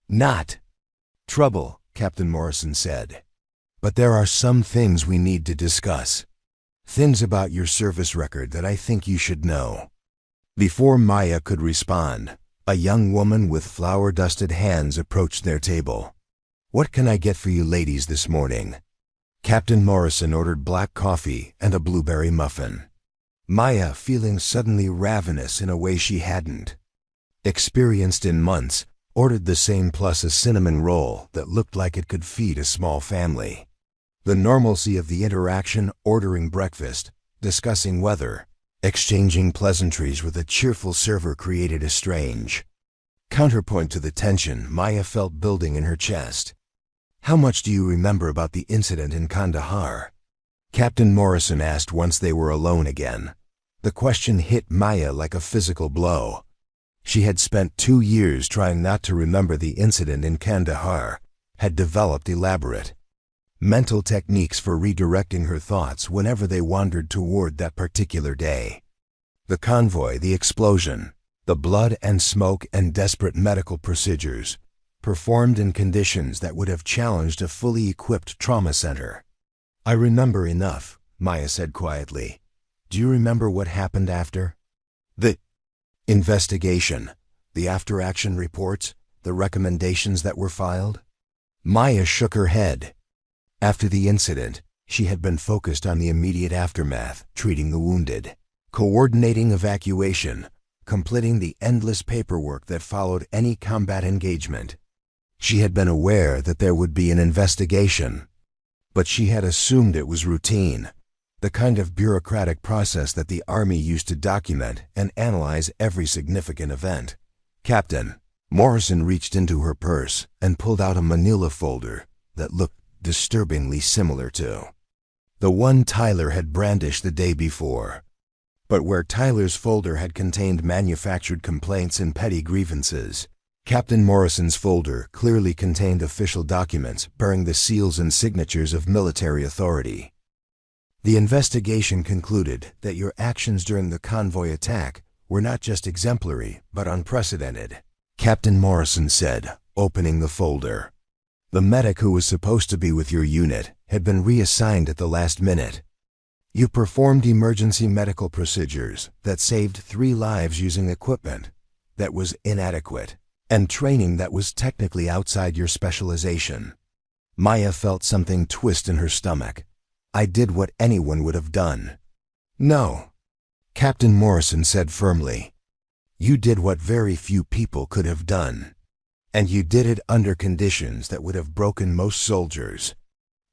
"Not trouble," Captain Morrison said. "But there are some things we need to discuss. Things about your service record that I think you should know." Before Maya could respond, a young woman with flour-dusted hands approached their table. "What can I get for you ladies this morning?" Captain Morrison ordered black coffee and a blueberry muffin. Maya, feeling suddenly ravenous in a way she hadn't experienced in months, ordered the same plus a cinnamon roll that looked like it could feed a small family. The normalcy of the interaction, ordering breakfast, discussing weather, exchanging pleasantries with a cheerful server, created a strange counterpoint to the tension Maya felt building in her chest. "How much do you remember about the incident in Kandahar?" Captain Morrison asked once they were alone again. The question hit Maya like a physical blow. She had spent 2 years trying not to remember the incident in Kandahar, had developed elaborate mental techniques for redirecting her thoughts whenever they wandered toward that particular day. The convoy, the explosion, the blood and smoke and desperate medical procedures, performed in conditions that would have challenged a fully equipped trauma center. "I remember enough," Maya said quietly. "Do you remember what happened after the investigation, the after-action reports, the recommendations that were filed?" Maya shook her head. After the incident, she had been focused on the immediate aftermath, treating the wounded, coordinating evacuation, completing the endless paperwork that followed any combat engagement. She had been aware that there would be an investigation, But she had assumed it was routine, the kind of bureaucratic process that the Army used to document and analyze every significant event. "Captain." Morrison reached into her purse and pulled out a manila folder that looked disturbingly similar to the one Tyler had brandished the day before. But where Tyler's folder had contained manufactured complaints and petty grievances, Captain Morrison's folder clearly contained official documents bearing the seals and signatures of military authority. "The investigation concluded that your actions during the convoy attack were not just exemplary, but unprecedented," Captain Morrison said, opening the folder. "The medic who was supposed to be with your unit had been reassigned at the last minute. You performed emergency medical procedures that saved 3 lives using equipment that was inadequate and training that was technically outside your specialization." Maya felt something twist in her stomach. "I did what anyone would have done." "No," Captain Morrison said firmly. "You did what very few people could have done. And you did it under conditions that would have broken most soldiers."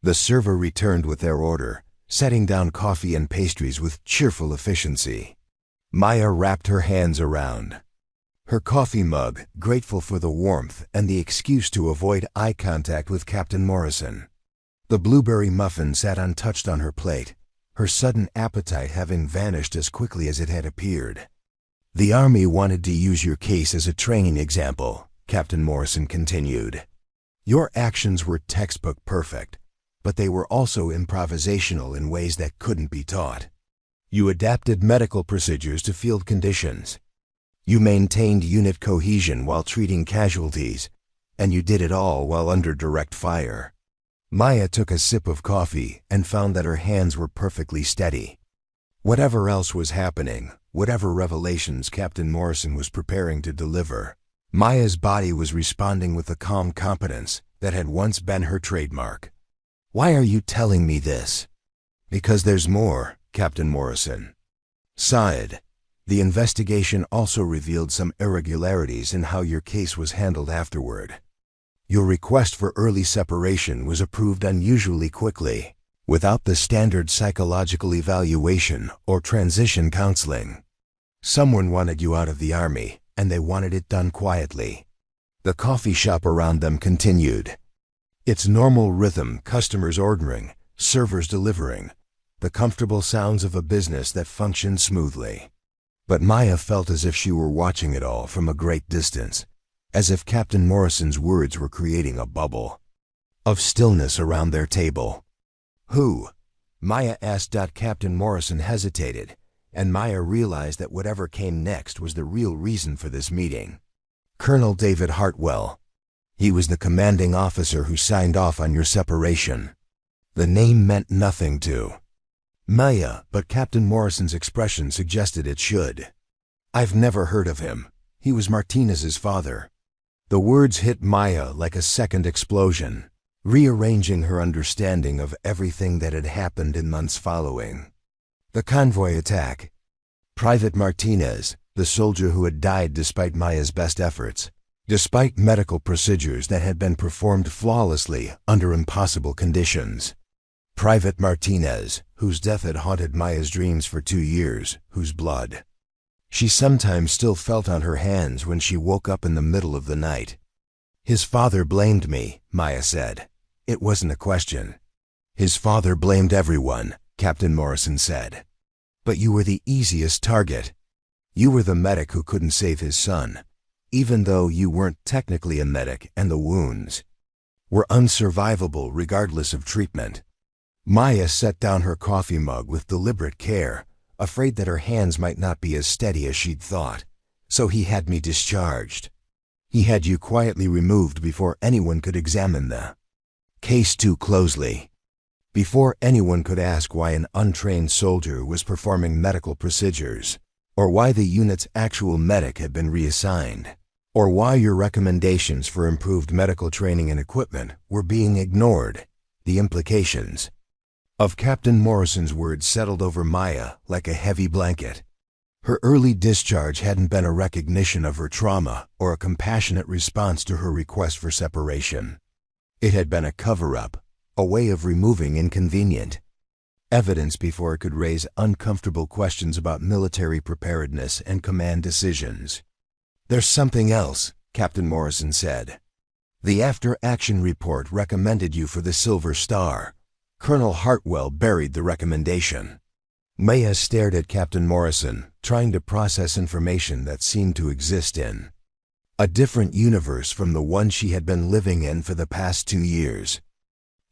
The server returned with their order, setting down coffee and pastries with cheerful efficiency. Maya wrapped her hands around her coffee mug, grateful for the warmth and the excuse to avoid eye contact with Captain Morrison. The blueberry muffin sat untouched on her plate, her sudden appetite having vanished as quickly as it had appeared. "The Army wanted to use your case as a training example," Captain Morrison continued. "Your actions were textbook perfect, but they were also improvisational in ways that couldn't be taught. You adapted medical procedures to field conditions. You maintained unit cohesion while treating casualties, and you did it all while under direct fire." Maya took a sip of coffee and found that her hands were perfectly steady. Whatever else was happening, whatever revelations Captain Morrison was preparing to deliver, Maya's body was responding with the calm competence that had once been her trademark. "Why are you telling me this?" "Because there's more," Captain Morrison sighed. "The investigation also revealed some irregularities in how your case was handled afterward. Your request for early separation was approved unusually quickly, without the standard psychological evaluation or transition counseling. Someone wanted you out of the Army, and they wanted it done quietly." The coffee shop around them continued its normal rhythm, customers ordering, servers delivering, the comfortable sounds of a business that functioned smoothly. But Maya felt as if she were watching it all from a great distance, as if Captain Morrison's words were creating a bubble of stillness around their table. "Who?" Maya asked. Captain Morrison hesitated, and Maya realized that whatever came next was the real reason for this meeting. "Colonel David Hartwell. He was the commanding officer who signed off on your separation." The name meant nothing to Maya, but Captain Morrison's expression suggested it should. "I've never heard of him. He was Martinez's father." The words hit Maya like a second explosion, rearranging her understanding of everything that had happened in months following the convoy attack. Private Martinez, the soldier who had died despite Maya's best efforts, despite medical procedures that had been performed flawlessly under impossible conditions. Private Martinez, whose death had haunted Maya's dreams for 2 years, whose blood she sometimes still felt on her hands when she woke up in the middle of the night. "His father blamed me," Maya said. "It wasn't a question." "His father blamed everyone," Captain Morrison said. "But you were the easiest target. You were the medic who couldn't save his son, even though you weren't technically a medic and the wounds were unsurvivable regardless of treatment." Maya set down her coffee mug with deliberate care, afraid that her hands might not be as steady as she'd thought. "So he had me discharged. He had you quietly removed before anyone could examine the case too closely. Before anyone could ask why an untrained soldier was performing medical procedures, or why the unit's actual medic had been reassigned, or why your recommendations for improved medical training and equipment were being ignored. The implications of Captain Morrison's words settled over Maya like a heavy blanket. Her early discharge hadn't been a recognition of her trauma or a compassionate response to her request for separation. It had been a cover-up, a way of removing inconvenient evidence before it could raise uncomfortable questions about military preparedness and command decisions. "There's something else," Captain Morrison said. "The after-action report recommended you for the Silver Star. Colonel Hartwell buried the recommendation." Maya stared at Captain Morrison, trying to process information that seemed to exist in a different universe from the one she had been living in for the past 2 years.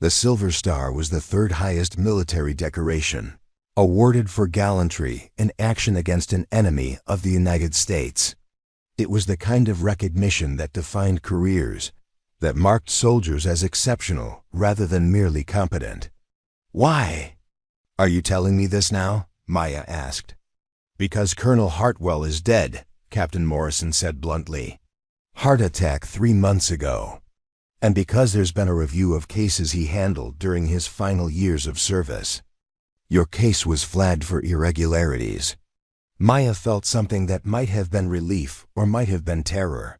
The Silver Star was the third highest military decoration, awarded for gallantry in action against an enemy of the United States. It was the kind of recognition that defined careers, that marked soldiers as exceptional rather than merely competent. "Why? Are you telling me this now?" Maya asked. "Because Colonel Hartwell is dead," Captain Morrison said bluntly. "Heart attack 3 months ago. And because there's been a review of cases he handled during his final years of service. Your case was flagged for irregularities." Maya felt something that might have been relief or might have been terror.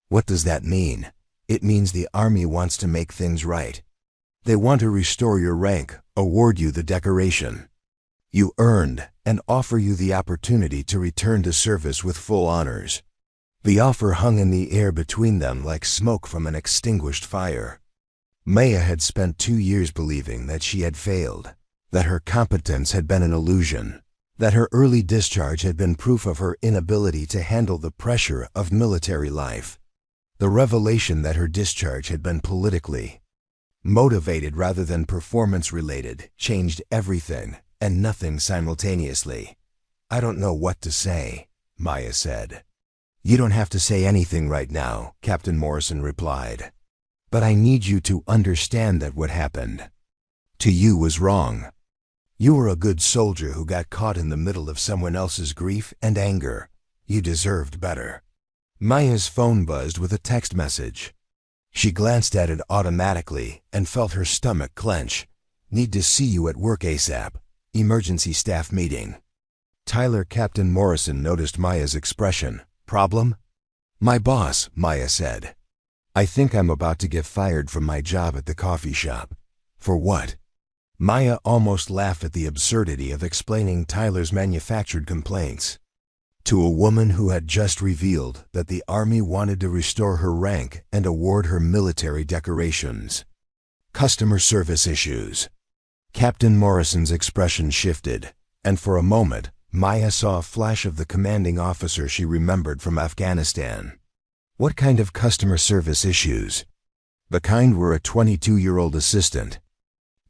"What does that mean?" "It means the Army wants to make things right. They want to restore your rank, award you the decoration you earned, and offer you the opportunity to return to service with full honors." The offer hung in the air between them like smoke from an extinguished fire. Maya had spent 2 years believing that she had failed, that her competence had been an illusion, that her early discharge had been proof of her inability to handle the pressure of military life. The revelation that her discharge had been politically motivated rather than performance-related changed everything and nothing simultaneously. "I don't know what to say," Maya said. "You don't have to say anything right now," Captain Morrison replied. "But I need you to understand that what happened to you was wrong. You were a good soldier who got caught in the middle of someone else's grief and anger. You deserved better." Maya's phone buzzed with a text message. She glanced at it automatically and felt her stomach clench. "Need to see you at work ASAP. Emergency staff meeting." Tyler. Captain Morrison noticed Maya's expression. "Problem?" "My boss," Maya said. "I think I'm about to get fired from my job at the coffee shop." "For what?" Maya almost laughed at the absurdity of explaining Tyler's manufactured complaints to a woman who had just revealed that the Army wanted to restore her rank and award her military decorations. "Customer service issues." Captain Morrison's expression shifted, and for a moment, Maya saw a flash of the commanding officer she remembered from Afghanistan. "What kind of customer service issues?" "The kind where a 22-year-old assistant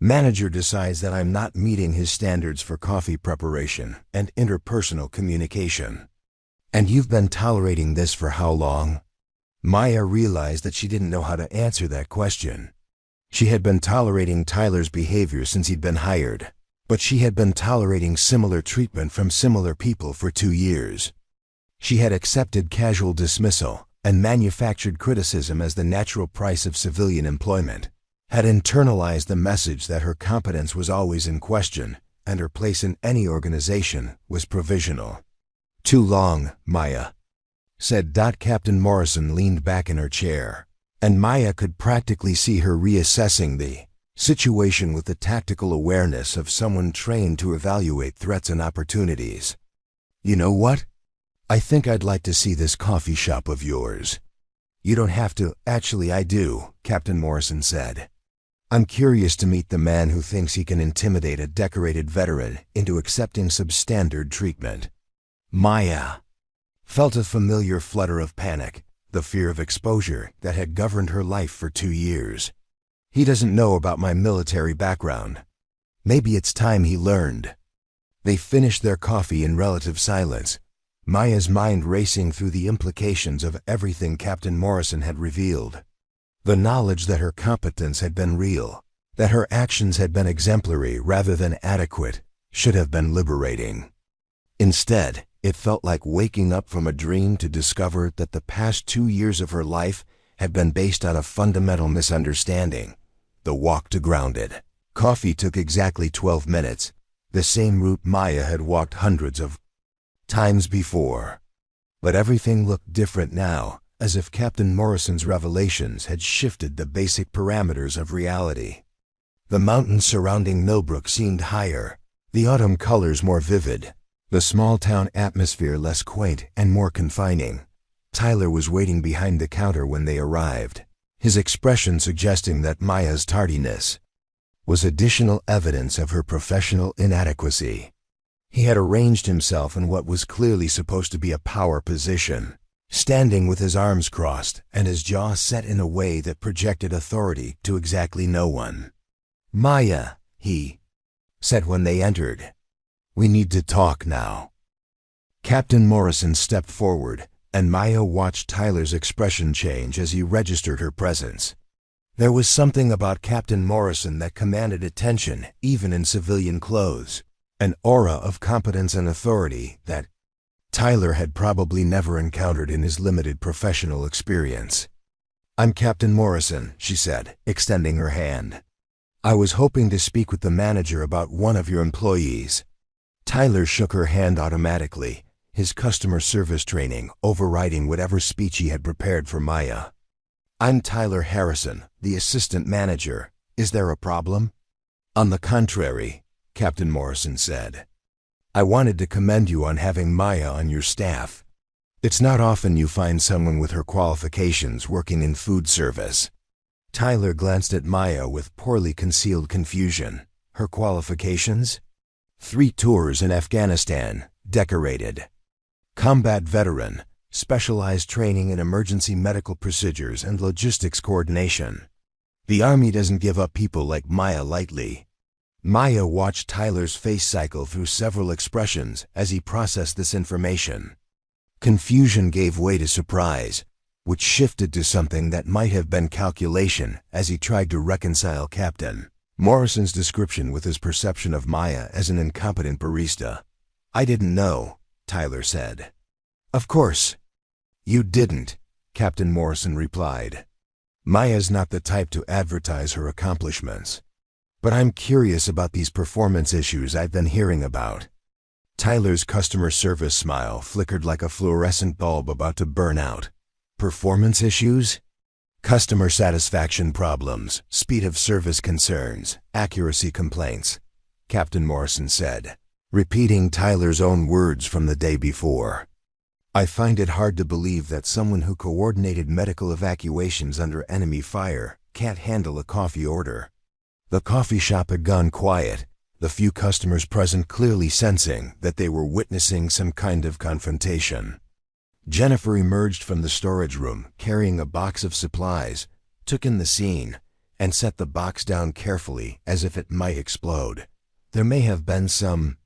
manager decides that I'm not meeting his standards for coffee preparation and interpersonal communication." "And you've been tolerating this for how long?" Maya realized that she didn't know how to answer that question. She had been tolerating Tyler's behavior since he'd been hired, but she had been tolerating similar treatment from similar people for 2 years. She had accepted casual dismissal and manufactured criticism as the natural price of civilian employment, had internalized the message that her competence was always in question and her place in any organization was provisional. "Too long, Maya," said. Captain Morrison leaned back in her chair, and Maya could practically see her reassessing the situation with the tactical awareness of someone trained to evaluate threats and opportunities. "You know what? I think I'd like to see this coffee shop of yours." "You don't have to." "Actually, I do," Captain Morrison said. "I'm curious to meet the man who thinks he can intimidate a decorated veteran into accepting substandard treatment." Maya felt a familiar flutter of panic, the fear of exposure that had governed her life for 2 years. "He doesn't know about my military background. Maybe it's time he learned." They finished their coffee in relative silence, Maya's mind racing through the implications of everything Captain Morrison had revealed. The knowledge that her competence had been real, that her actions had been exemplary rather than adequate, should have been liberating. Instead, it felt like waking up from a dream to discover that the past 2 years of her life had been based on a fundamental misunderstanding. The walk to grounded coffee took exactly 12 minutes, the same route Maya had walked hundreds of times before. But everything looked different now, as if Captain Morrison's revelations had shifted the basic parameters of reality. The mountains surrounding Millbrook seemed higher, the autumn colors more vivid, the small-town atmosphere less quaint and more confining. Tyler was waiting behind the counter when they arrived, his expression suggesting that Maya's tardiness was additional evidence of her professional inadequacy. He had arranged himself in what was clearly supposed to be a power position, standing with his arms crossed and his jaw set in a way that projected authority to exactly no one. "Maya," he said when they entered. "We need to talk now." Captain Morrison stepped forward, and Maya watched Tyler's expression change as he registered her presence. There was something about Captain Morrison that commanded attention even in civilian clothes, an aura of competence and authority that Tyler had probably never encountered in his limited professional experience. "I'm Captain Morrison," she said, extending her hand. "I was hoping to speak with the manager about one of your employees." Tyler shook her hand automatically, his customer service training overriding whatever speech he had prepared for Maya. "I'm Tyler Harrison, the assistant manager. Is there a problem?" "On the contrary," Captain Morrison said. "I wanted to commend you on having Maya on your staff. It's not often you find someone with her qualifications working in food service." Tyler glanced at Maya with poorly concealed confusion. Her qualifications? 3 tours in Afghanistan, decorated. Combat veteran, specialized training in emergency medical procedures and logistics coordination. The Army doesn't give up people like Maya lightly. Maya watched Tyler's face cycle through several expressions as he processed this information. Confusion gave way to surprise, which shifted to something that might have been calculation as he tried to reconcile Captain Morrison's description with his perception of Maya as an incompetent barista. "I didn't know," Tyler said. "Of course you didn't," Captain Morrison replied. "Maya's not the type to advertise her accomplishments. But I'm curious about these performance issues I've been hearing about." Tyler's customer service smile flickered like a fluorescent bulb about to burn out. "Performance issues?" "Customer satisfaction problems, speed of service concerns, accuracy complaints," Captain Morrison said, repeating Tyler's own words from the day before. "I find it hard to believe that someone who coordinated medical evacuations under enemy fire can't handle a coffee order." The coffee shop had gone quiet, the few customers present clearly sensing that they were witnessing some kind of confrontation. Jennifer emerged from the storage room carrying a box of supplies, took in the scene, and set the box down carefully as if it might explode. "There may have been some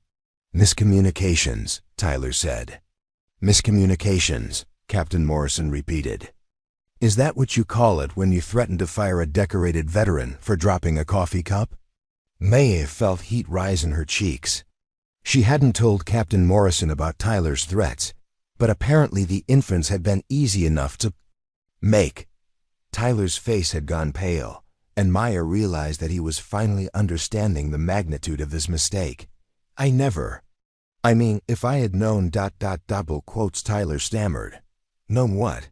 miscommunications," Tyler said. "Miscommunications," Captain Morrison repeated. "Is that what you call it when you threaten to fire a decorated veteran for dropping a coffee cup?" Maya felt heat rise in her cheeks. She hadn't told Captain Morrison about Tyler's threats, but apparently the inference had been easy enough to make. Tyler's face had gone pale, and Maya realized that he was finally understanding the magnitude of his mistake. I mean, if I had known ... double quotes Tyler stammered. "Known what?"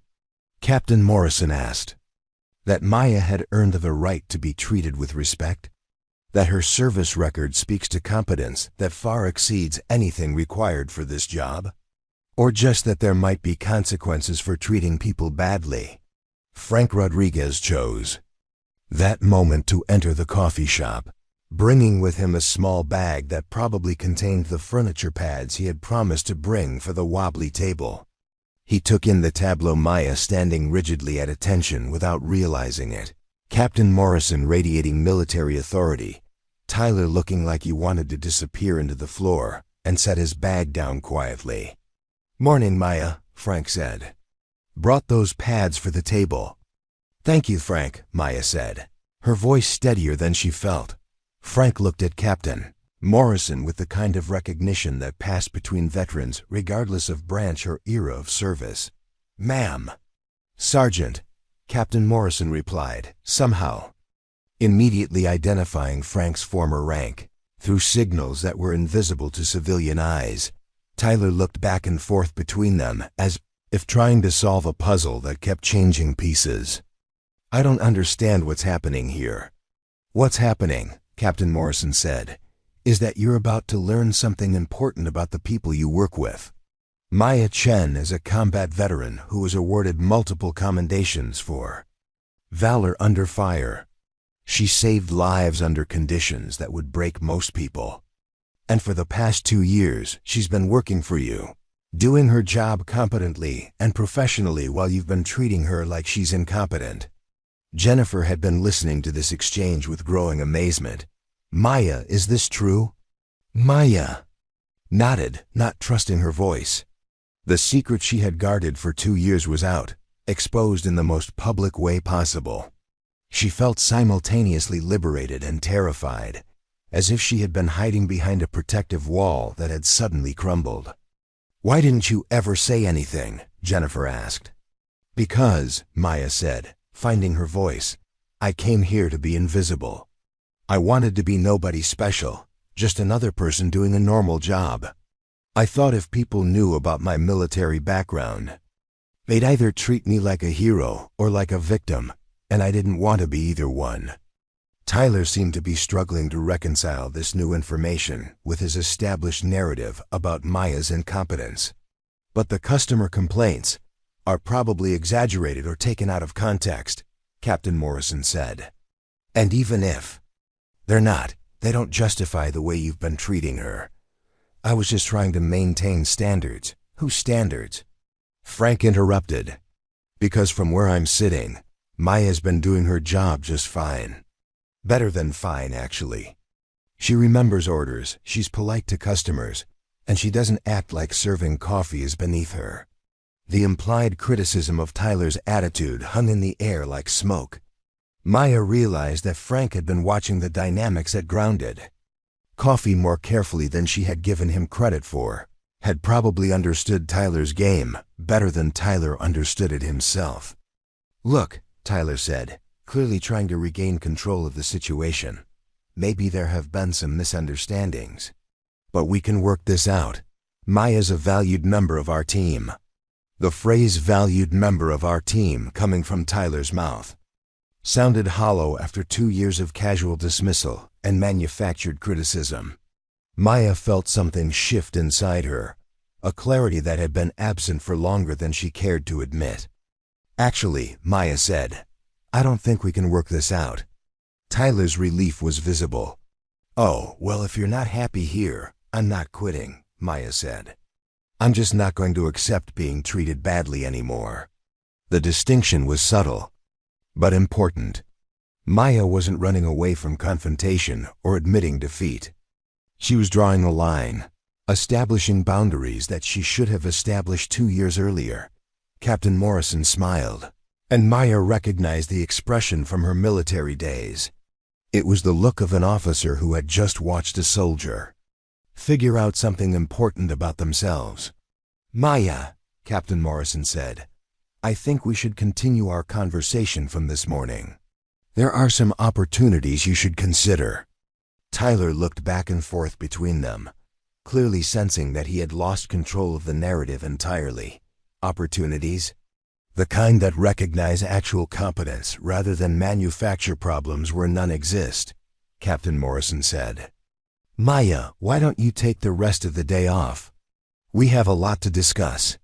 Captain Morrison asked. "That Maya had earned the right to be treated with respect? That her service record speaks to competence that far exceeds anything required for this job? Or just that there might be consequences for treating people badly?" Frank Rodriguez chose that moment to enter the coffee shop, bringing with him a small bag that probably contained the furniture pads he had promised to bring for the wobbly table. He took in the tableau, Maya standing rigidly at attention without realizing it, Captain Morrison radiating military authority, Tyler looking like he wanted to disappear into the floor, and set his bag down quietly. "Morning, Maya," Frank said. "Brought those pads for the table." "Thank you, Frank," Maya said, her voice steadier than she felt. Frank looked at Captain Morrison with the kind of recognition that passed between veterans regardless of branch or era of service. "Ma'am." "Sergeant," Captain Morrison replied, somehow immediately identifying Frank's former rank, through signals that were invisible to civilian eyes. Tyler looked back and forth between them as if trying to solve a puzzle that kept changing pieces. "I don't understand what's happening here." "What's happening," Captain Morrison said, "is that you're about to learn something important about the people you work with." Chen is a combat veteran who was awarded multiple commendations for valor under fire. She saved lives under conditions that would break most people. And for the past 2 years, she's been working for you, doing her job competently and professionally while you've been treating her like she's incompetent. Jennifer had been listening to this exchange with growing amazement. "Maya, is this true?" Maya nodded, not trusting her voice. The secret she had guarded for 2 years was out, exposed in the most public way possible. She felt simultaneously liberated and terrified, as if she had been hiding behind a protective wall that had suddenly crumbled. "Why didn't you ever say anything?" Jennifer asked. "Because," Maya said, finding her voice, "I came here to be invisible. I wanted to be nobody special, just another person doing a normal job. I thought if people knew about my military background, they'd either treat me like a hero or like a victim, and I didn't want to be either one." Tyler seemed to be struggling to reconcile this new information with his established narrative about Maya's incompetence. "But the customer complaints are probably exaggerated or taken out of context," Captain Morrison said. "And even if they're not, they don't justify the way you've been treating her. I was just trying to maintain standards." "Whose standards?" Frank interrupted. "Because from where I'm sitting, Maya's been doing her job just fine. Better than fine, actually. She remembers orders, she's polite to customers, and she doesn't act like serving coffee is beneath her." The implied criticism of Tyler's attitude hung in the air like smoke. Maya realized that Frank had been watching the dynamics at Grounded Coffee more carefully than she had given him credit for, had probably understood Tyler's game better than Tyler understood it himself. "Look," Tyler said, clearly trying to regain control of the situation. "Maybe there have been some misunderstandings. But we can work this out. Maya's a valued member of our team." The phrase "valued member of our team" coming from Tyler's mouth sounded hollow after 2 years of casual dismissal and manufactured criticism. Maya felt something shift inside her, a clarity that had been absent for longer than she cared to admit. "Actually," Maya said, "I don't think we can work this out." Tyler's relief was visible. "Oh, well, if you're not happy here, I'm not quitting," Maya said. "I'm just not going to accept being treated badly anymore." The distinction was subtle, but important. Maya wasn't running away from confrontation or admitting defeat. She was drawing a line, establishing boundaries that she should have established 2 years earlier. Captain Morrison smiled, and Maya recognized the expression from her military days. It was the look of an officer who had just watched a soldier figure out something important about themselves. "Maya," Captain Morrison said, "I think we should continue our conversation from this morning. There are some opportunities you should consider." Tyler looked back and forth between them, clearly sensing that he had lost control of the narrative entirely. Opportunities? The kind that recognize actual competence rather than manufacture problems where none exist, Captain Morrison said. "Maya, why don't you take the rest of the day off? We have a lot to discuss."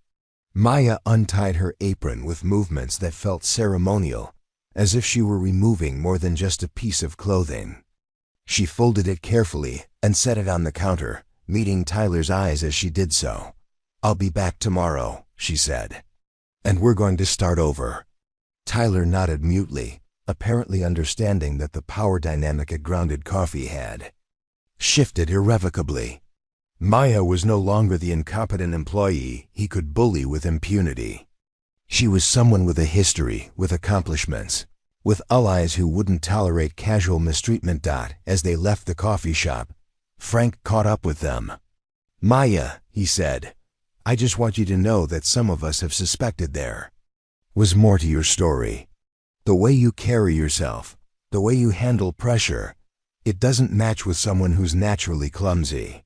Maya untied her apron with movements that felt ceremonial, as if she were removing more than just a piece of clothing. She folded it carefully and set it on the counter, meeting Tyler's eyes as she did so. "I'll be back tomorrow," she said. "And we're going to start over." Tyler nodded mutely, apparently understanding that the power dynamic at Grounded Coffee had shifted irrevocably. Maya was no longer the incompetent employee he could bully with impunity. She was someone with a history, with accomplishments, with allies who wouldn't tolerate casual mistreatment. As they left the coffee shop, Frank caught up with them. "Maya," he said, "I just want you to know that some of us have suspected there was more to your story. The way you carry yourself, the way you handle pressure, it doesn't match with someone who's naturally clumsy."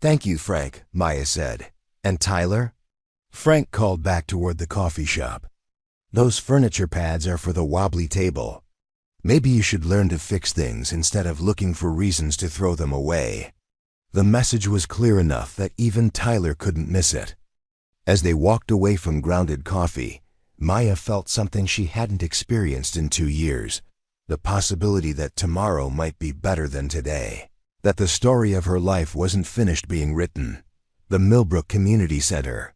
"Thank you, Frank," Maya said. "And Tyler?" Frank called back toward the coffee shop. "Those furniture pads are for the wobbly table. Maybe you should learn to fix things instead of looking for reasons to throw them away. The message was clear enough that even Tyler couldn't miss it. As they walked away from Grounded Coffee, Maya felt something she hadn't experienced in 2 years. The possibility that tomorrow might be better than today. That the story of her life wasn't finished being written. The Millbrook Community Center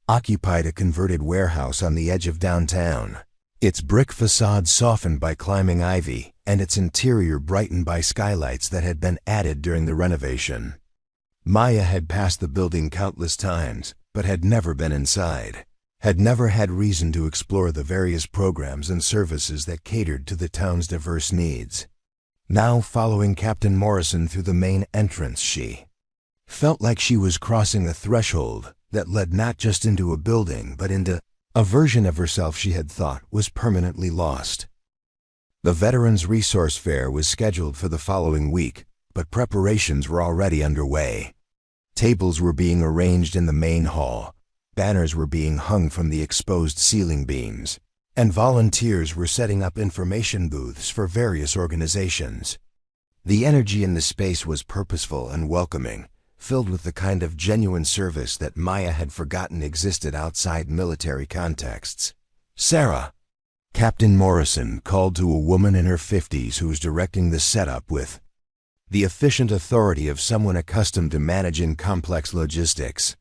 occupied a converted warehouse on the edge of downtown. Its brick facade softened by climbing ivy, and its interior brightened by skylights that had been added during the renovation. Maya had passed the building countless times, but had never been inside. Had never had reason to explore the various programs and services that catered to the town's diverse needs. Now, following Captain Morrison through the main entrance, she felt like she was crossing a threshold that led not just into a building but into a version of herself she had thought was permanently lost. The Veterans Resource Fair was scheduled for the following week, but preparations were already underway. Tables were being arranged in the main hall, banners were being hung from the exposed ceiling beams, and volunteers were setting up information booths for various organizations. The energy in the space was purposeful and welcoming, filled with the kind of genuine service that Maya had forgotten existed outside military contexts. "Sarah," Captain Morrison called to a woman in her 50s who was directing the setup with the efficient authority of someone accustomed to managing complex logistics.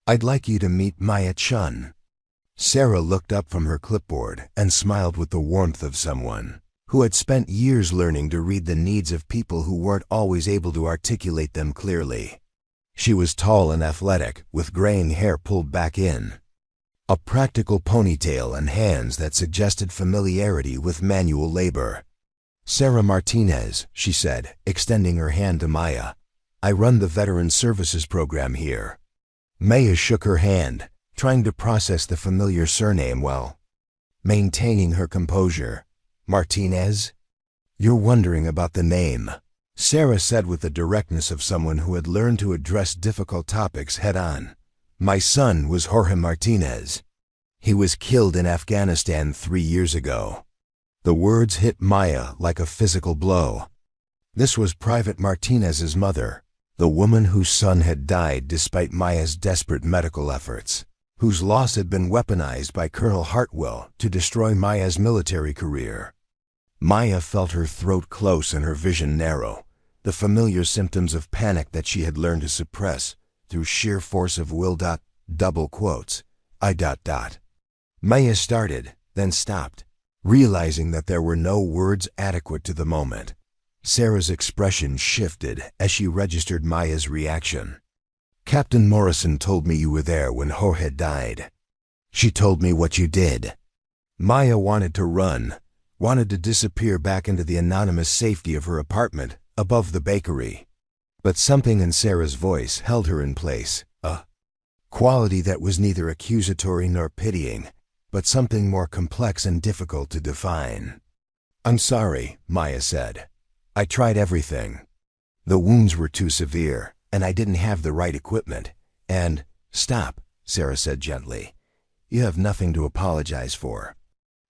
"I'd like you to meet Maya Chen." Sarah looked up from her clipboard and smiled with the warmth of someone who had spent years learning to read the needs of people who weren't always able to articulate them clearly. She was tall and athletic, with graying hair pulled back in, a practical ponytail and hands that suggested familiarity with manual labor. "Sarah Martinez," she said, extending her hand to Maya. "I run the Veteran Services program here." Maya shook her hand, trying to process the familiar surname while maintaining her composure. "Martinez? You're wondering about the name," Sarah said with the directness of someone who had learned to address difficult topics head-on. "My son was Jorge Martinez. He was killed in Afghanistan 3 years ago." The words hit Maya like a physical blow. This was Private Martinez's mother, the woman whose son had died despite Maya's desperate medical efforts, whose loss had been weaponized by Colonel Hartwell to destroy Maya's military career. Maya felt her throat close and her vision narrow, the familiar symptoms of panic that she had learned to suppress through sheer force of will. Double quotes. Maya started, then stopped, realizing that there were no words adequate to the moment. Sarah's expression shifted as she registered Maya's reaction. "Captain Morrison told me you were there when Jorge died. She told me what you did." Maya wanted to run, wanted to disappear back into the anonymous safety of her apartment above the bakery. But something in Sarah's voice held her in place, a quality that was neither accusatory nor pitying, but something more complex and difficult to define. "I'm sorry," Maya said. "I tried everything. The wounds were too severe, and I didn't have the right equipment. And—" "Stop," Sarah said gently. "You have nothing to apologize for."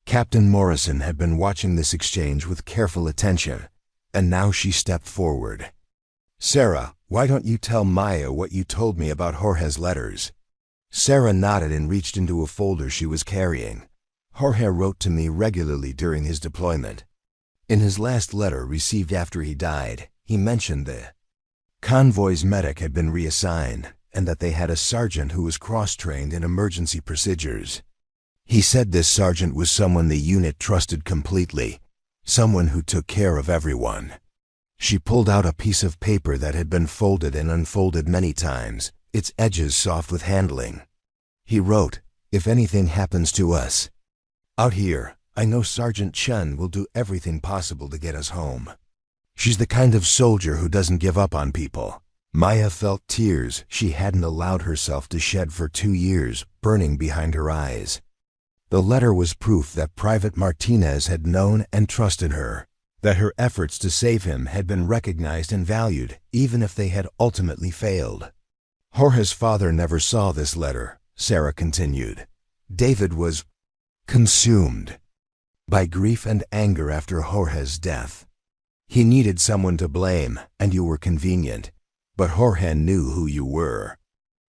Captain Morrison had been watching this exchange with careful attention, and now she stepped forward. "Sarah, why don't you tell Maya what you told me about Jorge's letters?" Sarah nodded and reached into a folder she was carrying. "Jorge wrote to me regularly during his deployment. In his last letter received after he died, he mentioned the convoy's medic had been reassigned and that they had a sergeant who was cross-trained in emergency procedures. He said this sergeant was someone the unit trusted completely, someone who took care of everyone." She pulled out a piece of paper that had been folded and unfolded many times, its edges soft with handling. He wrote, "If anything happens to us out here, I know Sergeant Chen will do everything possible to get us home. She's the kind of soldier who doesn't give up on people." Maya felt tears she hadn't allowed herself to shed for 2 years burning behind her eyes. The letter was proof that Private Martinez had known and trusted her, that her efforts to save him had been recognized and valued, even if they had ultimately failed. "Jorge's father never saw this letter," Sarah continued. "David was consumed." by grief and anger after Jorge's death. He needed someone to blame, and you were convenient, but Jorge knew who you were.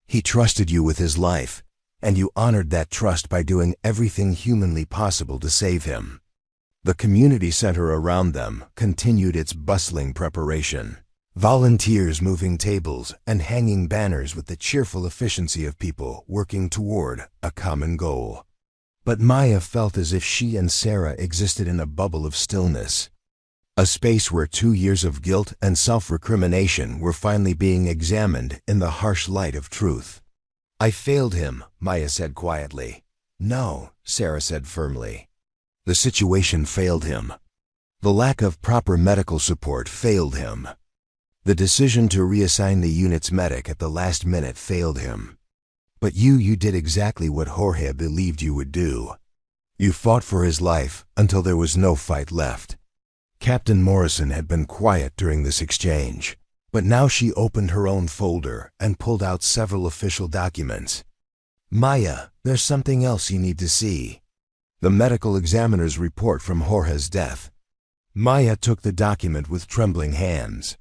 He trusted you with his life, and you honored that trust by doing everything humanly possible to save him. The community center around them continued its bustling preparation. Volunteers moving tables and hanging banners with the cheerful efficiency of people working toward a common goal. But Maya felt as if she and Sarah existed in a bubble of stillness. A space where 2 years of guilt and self-recrimination were finally being examined in the harsh light of truth. "I failed him," Maya said quietly. "No," Sarah said firmly. "The situation failed him. The lack of proper medical support failed him. The decision to reassign the unit's medic at the last minute failed him. But you did exactly what Jorge believed you would do. You fought for his life until there was no fight left." Captain Morrison had been quiet during this exchange, but now she opened her own folder and pulled out several official documents. "Maya, there's something else you need to see. The medical examiner's report from Jorge's death." Maya took the document with trembling hands.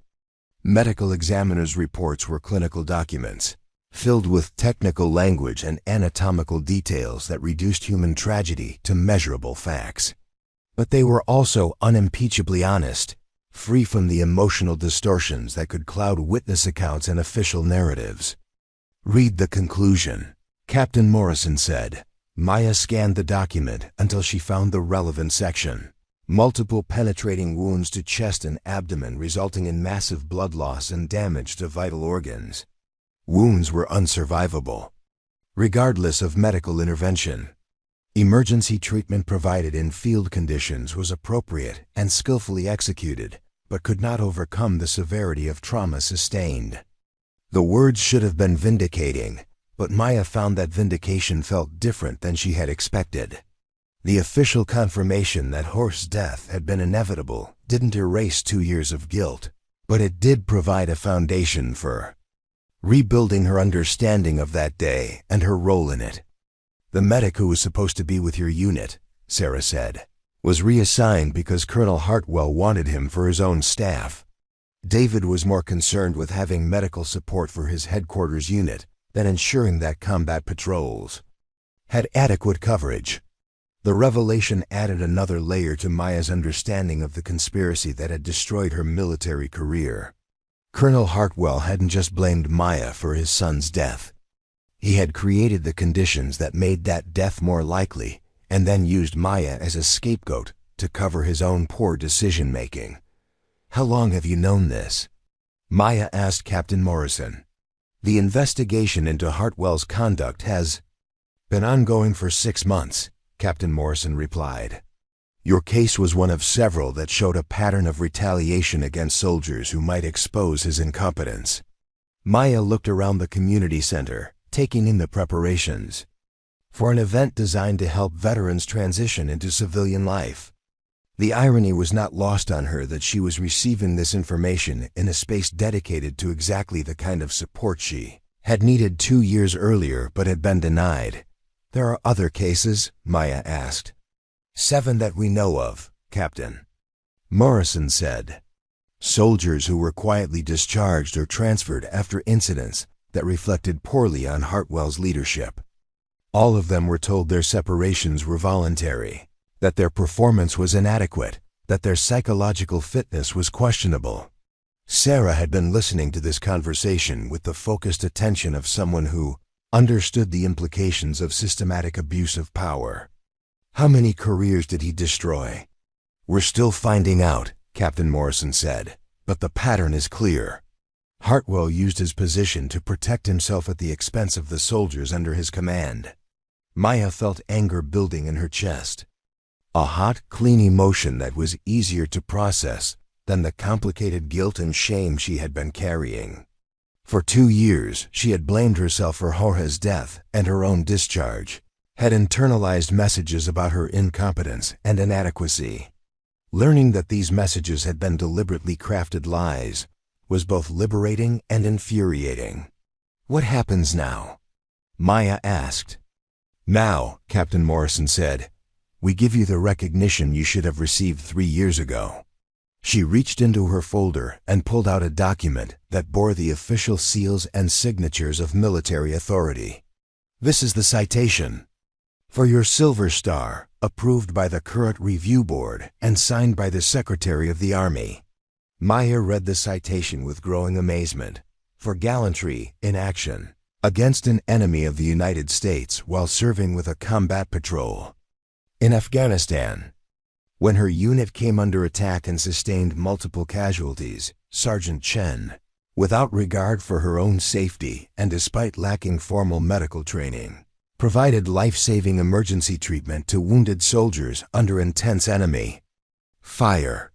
Medical examiners' reports were clinical documents, filled with technical language and anatomical details that reduced human tragedy to measurable facts. But they were also unimpeachably honest, free from the emotional distortions that could cloud witness accounts and official narratives. "Read the conclusion," Captain Morrison said. Maya scanned the document until she found the relevant section. Multiple penetrating wounds to chest and abdomen resulting in massive blood loss and damage to vital organs. Wounds were unsurvivable, regardless of medical intervention. Emergency treatment provided in field conditions was appropriate and skillfully executed, but could not overcome the severity of trauma sustained. The words should have been vindicating, but Maya found that vindication felt different than she had expected. The official confirmation that Jorge's death had been inevitable didn't erase 2 years of guilt, but it did provide a foundation for rebuilding her understanding of that day and her role in it. "The medic who was supposed to be with your unit," Sarah said, "was reassigned because Colonel Hartwell wanted him for his own staff. David was more concerned with having medical support for his headquarters unit than ensuring that combat patrols had adequate coverage." The revelation added another layer to Maya's understanding of the conspiracy that had destroyed her military career. Colonel Hartwell hadn't just blamed Maya for his son's death. He had created the conditions that made that death more likely, and then used Maya as a scapegoat to cover his own poor decision-making. "How long have you known this?" Maya asked Captain Morrison. "The investigation into Hartwell's conduct has been ongoing for 6 months," Captain Morrison replied. "Your case was one of several that showed a pattern of retaliation against soldiers who might expose his incompetence." Maya looked around the community center, taking in the preparations for an event designed to help veterans transition into civilian life. The irony was not lost on her that she was receiving this information in a space dedicated to exactly the kind of support she had needed 2 years earlier but had been denied. "There are other cases?" Maya asked. 7 that we know of, Captain," Morrison said. "Soldiers who were quietly discharged or transferred after incidents that reflected poorly on Hartwell's leadership. All of them were told their separations were voluntary, that their performance was inadequate, that their psychological fitness was questionable." Sarah had been listening to this conversation with the focused attention of someone who understood the implications of systematic abuse of power. "How many careers did he destroy?" "We're still finding out," Captain Morrison said, "but the pattern is clear. Hartwell used his position to protect himself at the expense of the soldiers under his command." Maya felt anger building in her chest. A hot, clean emotion that was easier to process than the complicated guilt and shame she had been carrying. For 2 years, she had blamed herself for Jorge's death and her own discharge, had internalized messages about her incompetence and inadequacy. Learning that these messages had been deliberately crafted lies was both liberating and infuriating. "What happens now?" Maya asked. "Now," Captain Morrison said, We give you the recognition you should have received 3 years ago." She reached into her folder and pulled out a document that bore the official seals and signatures of military authority. "This is the citation. For your Silver Star, approved by the current review board and signed by the Secretary of the Army." Maya read the citation with growing amazement. "For gallantry in action against an enemy of the United States while serving with a combat patrol in Afghanistan. When her unit came under attack and sustained multiple casualties, Sergeant Chen, without regard for her own safety and despite lacking formal medical training, provided life-saving emergency treatment to wounded soldiers under intense enemy fire.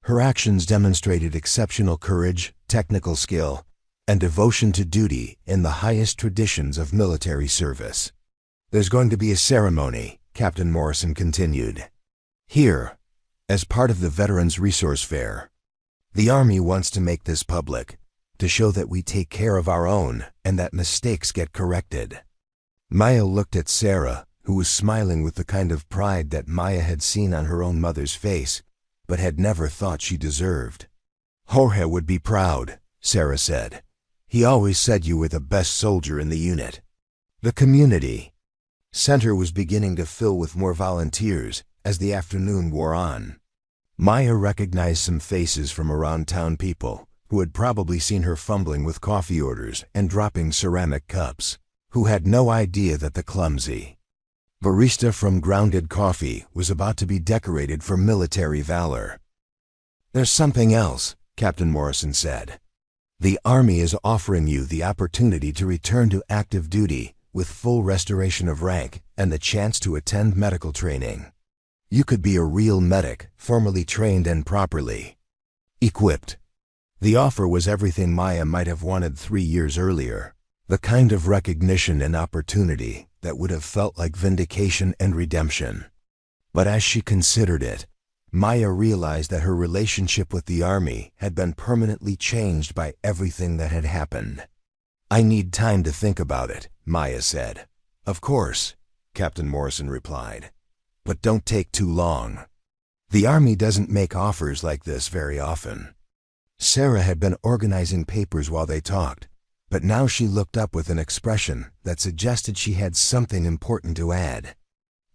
Her actions demonstrated exceptional courage, technical skill, and devotion to duty in the highest traditions of military service." "There's going to be a ceremony," Captain Morrison continued, "here, as part of the Veterans Resource Fair. The Army wants to make this public, to show that we take care of our own and that mistakes get corrected." Maya looked at Sarah, who was smiling with the kind of pride that Maya had seen on her own mother's face, but had never thought she deserved. "Jorge would be proud," Sarah said. "He always said you were the best soldier in the unit." The community center was beginning to fill with more volunteers as the afternoon wore on. Maya recognized some faces from around town, people who had probably seen her fumbling with coffee orders and dropping ceramic cups, who had no idea that the clumsy barista from Grounded Coffee was about to be decorated for military valor. "There's something else," Captain Morrison said. "The Army is offering you the opportunity to return to active duty with full restoration of rank and the chance to attend medical training. You could be a real medic, formally trained and properly equipped." The offer was everything Maya might have wanted 3 years earlier, the kind of recognition and opportunity that would have felt like vindication and redemption. But as she considered it, Maya realized that her relationship with the Army had been permanently changed by everything that had happened. "I need time to think about it," Maya said. "Of course," Captain Morrison replied. "But don't take too long. The Army doesn't make offers like this very often." Sarah had been organizing papers while they talked, but now she looked up with an expression that suggested she had something important to add.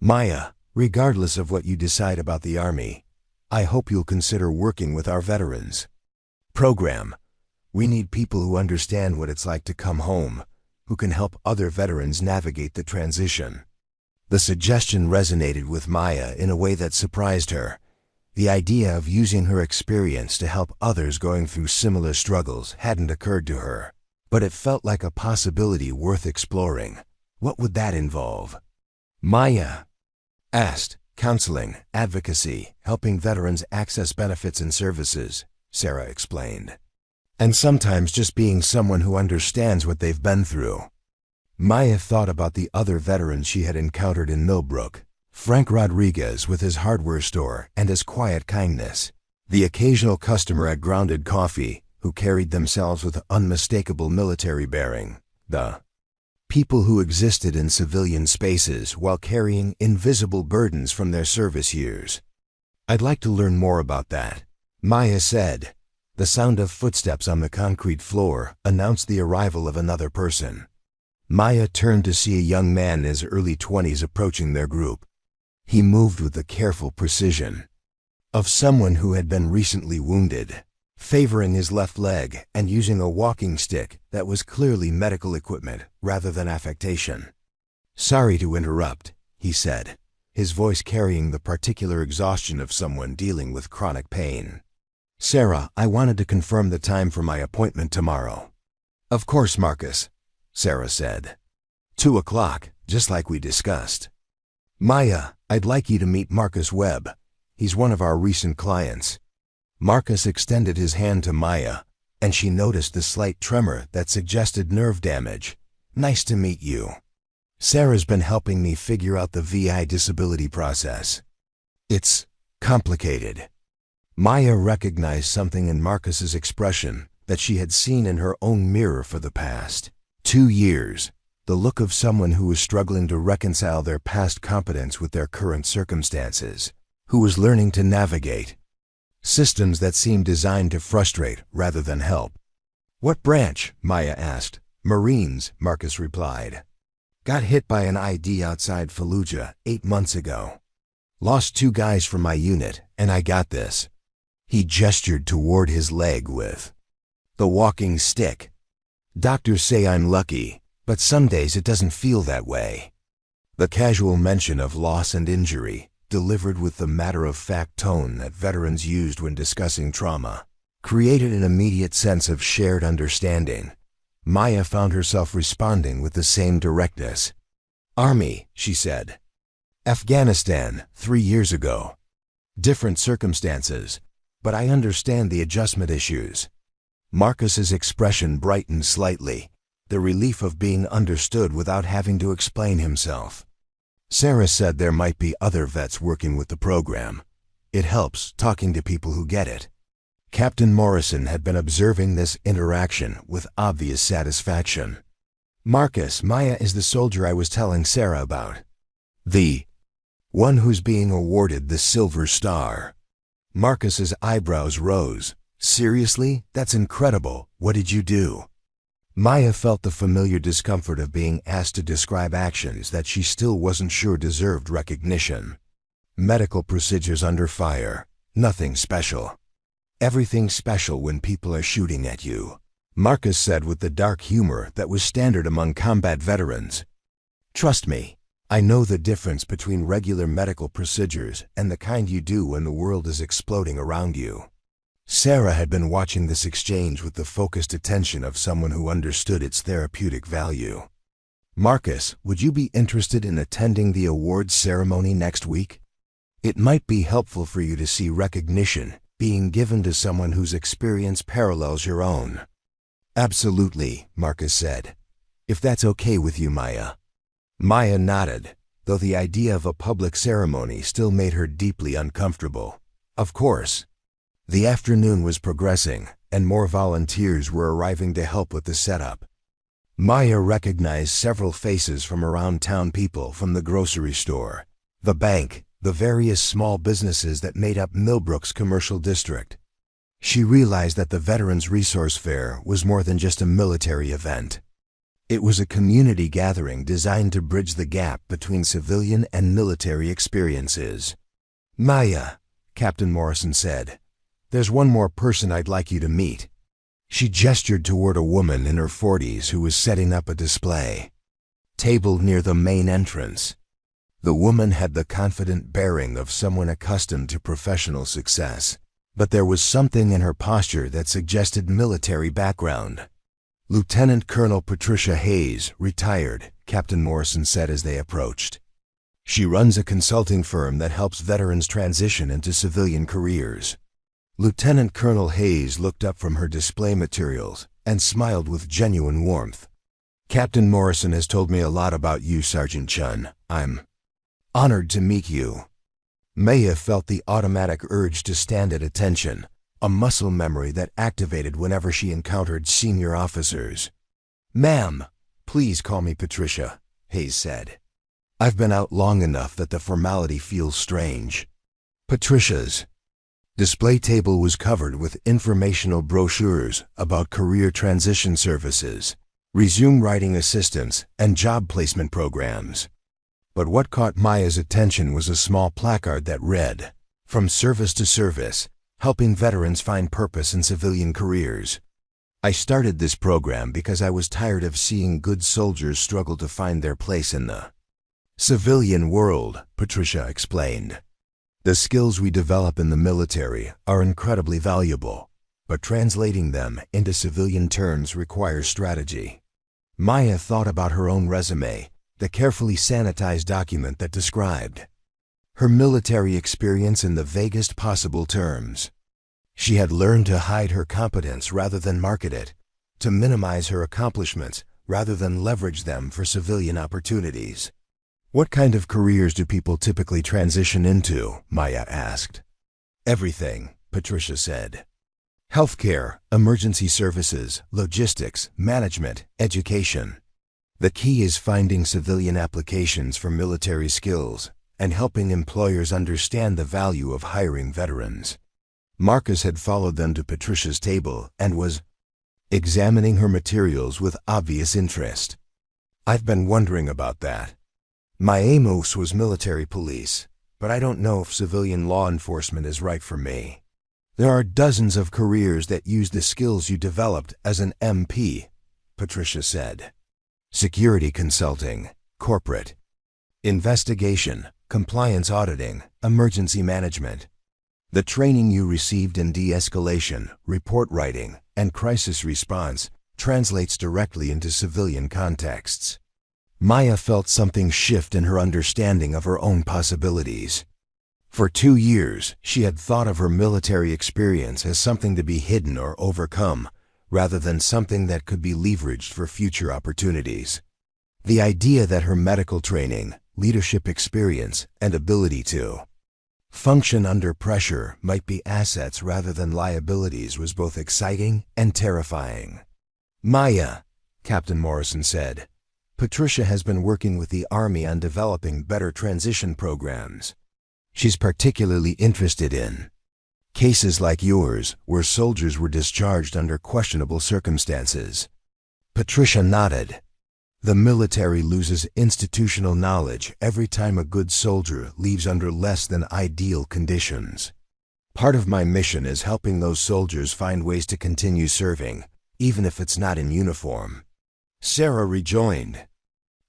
"Maya, regardless of what you decide about the Army, I hope you'll consider working with our veterans program. We need people who understand what it's like to come home, who can help other veterans navigate the transition." The suggestion resonated with Maya in a way that surprised her. The idea of using her experience to help others going through similar struggles hadn't occurred to her, but it felt like a possibility worth exploring. What would that involve? Maya asked. "Counseling, advocacy, helping veterans access benefits and services," Sarah explained. "And sometimes just being someone who understands what they've been through." Maya thought about the other veterans she had encountered in Millbrook. Frank Rodriguez with his hardware store and his quiet kindness. The occasional customer at Grounded Coffee who carried themselves with unmistakable military bearing. The people who existed in civilian spaces while carrying invisible burdens from their service years. "I'd like to learn more about that," Maya said. The sound of footsteps on the concrete floor announced the arrival of another person. Maya turned to see a young man in his early 20s approaching their group. He moved with the careful precision of someone who had been recently wounded, favoring his left leg and using a walking stick that was clearly medical equipment rather than affectation. "Sorry to interrupt," he said, his voice carrying the particular exhaustion of someone dealing with chronic pain. "Sarah, I wanted to confirm the time for my appointment tomorrow." "Of course, Marcus," Sarah said. 2 o'clock, just like we discussed. "Maya, I'd like you to meet Marcus Webb. He's one of our recent clients." Marcus extended his hand to Maya, and she noticed the slight tremor that suggested nerve damage. "Nice to meet you. Sarah's been helping me figure out the VI disability process. It's complicated." Maya recognized something in Marcus's expression that she had seen in her own mirror for the past 2 years. the look of someone who was struggling to reconcile their past competence with their current circumstances, who was learning to navigate systems that seemed designed to frustrate rather than help. "What branch?" Maya asked. "Marines," Marcus replied. "Got hit by an ID outside Fallujah 8 months ago. Lost 2 guys from my unit, and I got this." He gestured toward his leg with the walking stick. "Doctors say I'm lucky, but some days it doesn't feel that way." The casual mention of loss and injury, delivered with the matter-of-fact tone that veterans used when discussing trauma, created an immediate sense of shared understanding. Maya found herself responding with the same directness. "Army," she said. "Afghanistan, 3 years ago. Different circumstances, but I understand the adjustment issues." Marcus's expression brightened slightly, the relief of being understood without having to explain himself. Sarah said there might be other vets working with the program. It helps talking to people who get it. Captain Morrison had been observing this interaction with obvious satisfaction. "Marcus, Maya is the soldier I was telling Sarah about. The one who's being awarded the Silver Star." Marcus's eyebrows rose. "Seriously? That's incredible. What did you do?" Maya felt the familiar discomfort of being asked to describe actions that she still wasn't sure deserved recognition. Medical procedures under fire. Nothing special. "Everything special when people are shooting at you," Marcus said with the dark humor that was standard among combat veterans. "Trust me, I know the difference between regular medical procedures and the kind you do when the world is exploding around you." Sarah had been watching this exchange with the focused attention of someone who understood its therapeutic value. "Marcus, would you be interested in attending the awards ceremony next week? It might be helpful for you to see recognition being given to someone whose experience parallels your own." "Absolutely," Marcus said. "If that's okay with you, Maya." Maya nodded, though the idea of a public ceremony still made her deeply uncomfortable. Of course. The afternoon was progressing, and more volunteers were arriving to help with the setup. Maya recognized several faces from around town, people from the grocery store, the bank, the various small businesses that made up Millbrook's commercial district. She realized that the Veterans Resource Fair was more than just a military event. It was a community gathering designed to bridge the gap between civilian and military experiences. "Maya," Captain Morrison said, "there's one more person I'd like you to meet." She gestured toward a woman in her 40s who was setting up a display table near the main entrance. The woman had the confident bearing of someone accustomed to professional success, but there was something in her posture that suggested military background. "Lieutenant Colonel Patricia Hayes, retired," Captain Morrison said as they approached. "She runs a consulting firm that helps veterans transition into civilian careers." Lieutenant Colonel Hayes looked up from her display materials and smiled with genuine warmth. "Captain Morrison has told me a lot about you, Sergeant Chen. I'm honored to meet you." Maya felt the automatic urge to stand at attention, a muscle memory that activated whenever she encountered senior officers. "Ma'am, please call me Patricia," Hayes said. "I've been out long enough that the formality feels strange." Patricia's display table was covered with informational brochures about career transition services, resume writing assistance, and job placement programs. But what caught Maya's attention was a small placard that read, "From service to service, helping veterans find purpose in civilian careers." "I started this program because I was tired of seeing good soldiers struggle to find their place in the civilian world," Patricia explained. "The skills we develop in the military are incredibly valuable, but translating them into civilian terms requires strategy." Maya thought about her own resume, the carefully sanitized document that described her military experience in the vaguest possible terms. She had learned to hide her competence rather than market it, to minimize her accomplishments rather than leverage them for civilian opportunities. "What kind of careers do people typically transition into?" Maya asked. "Everything," Patricia said. "Healthcare, emergency services, logistics, management, education. The key is finding civilian applications for military skills and helping employers understand the value of hiring veterans. Marcus had followed them to Patricia's table and was examining her materials with obvious interest. I've been wondering about that. My amos was military police, but I don't know if civilian law enforcement is right for me. There are dozens of careers that use the skills you developed as an MP, Patricia said. Security consulting, corporate investigation, compliance auditing, emergency management. The training you received in de-escalation, report writing, and crisis response translates directly into civilian contexts. Maya felt something shift in her understanding of her own possibilities. For 2 years, she had thought of her military experience as something to be hidden or overcome, rather than something that could be leveraged for future opportunities. The idea that her medical training, leadership experience, and ability to function under pressure might be assets rather than liabilities was both exciting and terrifying. Maya, Captain Morrison said, Patricia has been working with the Army on developing better transition programs. She's particularly interested in cases like yours, where soldiers were discharged under questionable circumstances. Patricia nodded. The military loses institutional knowledge every time a good soldier leaves under less than ideal conditions. Part of my mission is helping those soldiers find ways to continue serving, even if it's not in uniform. Sarah rejoined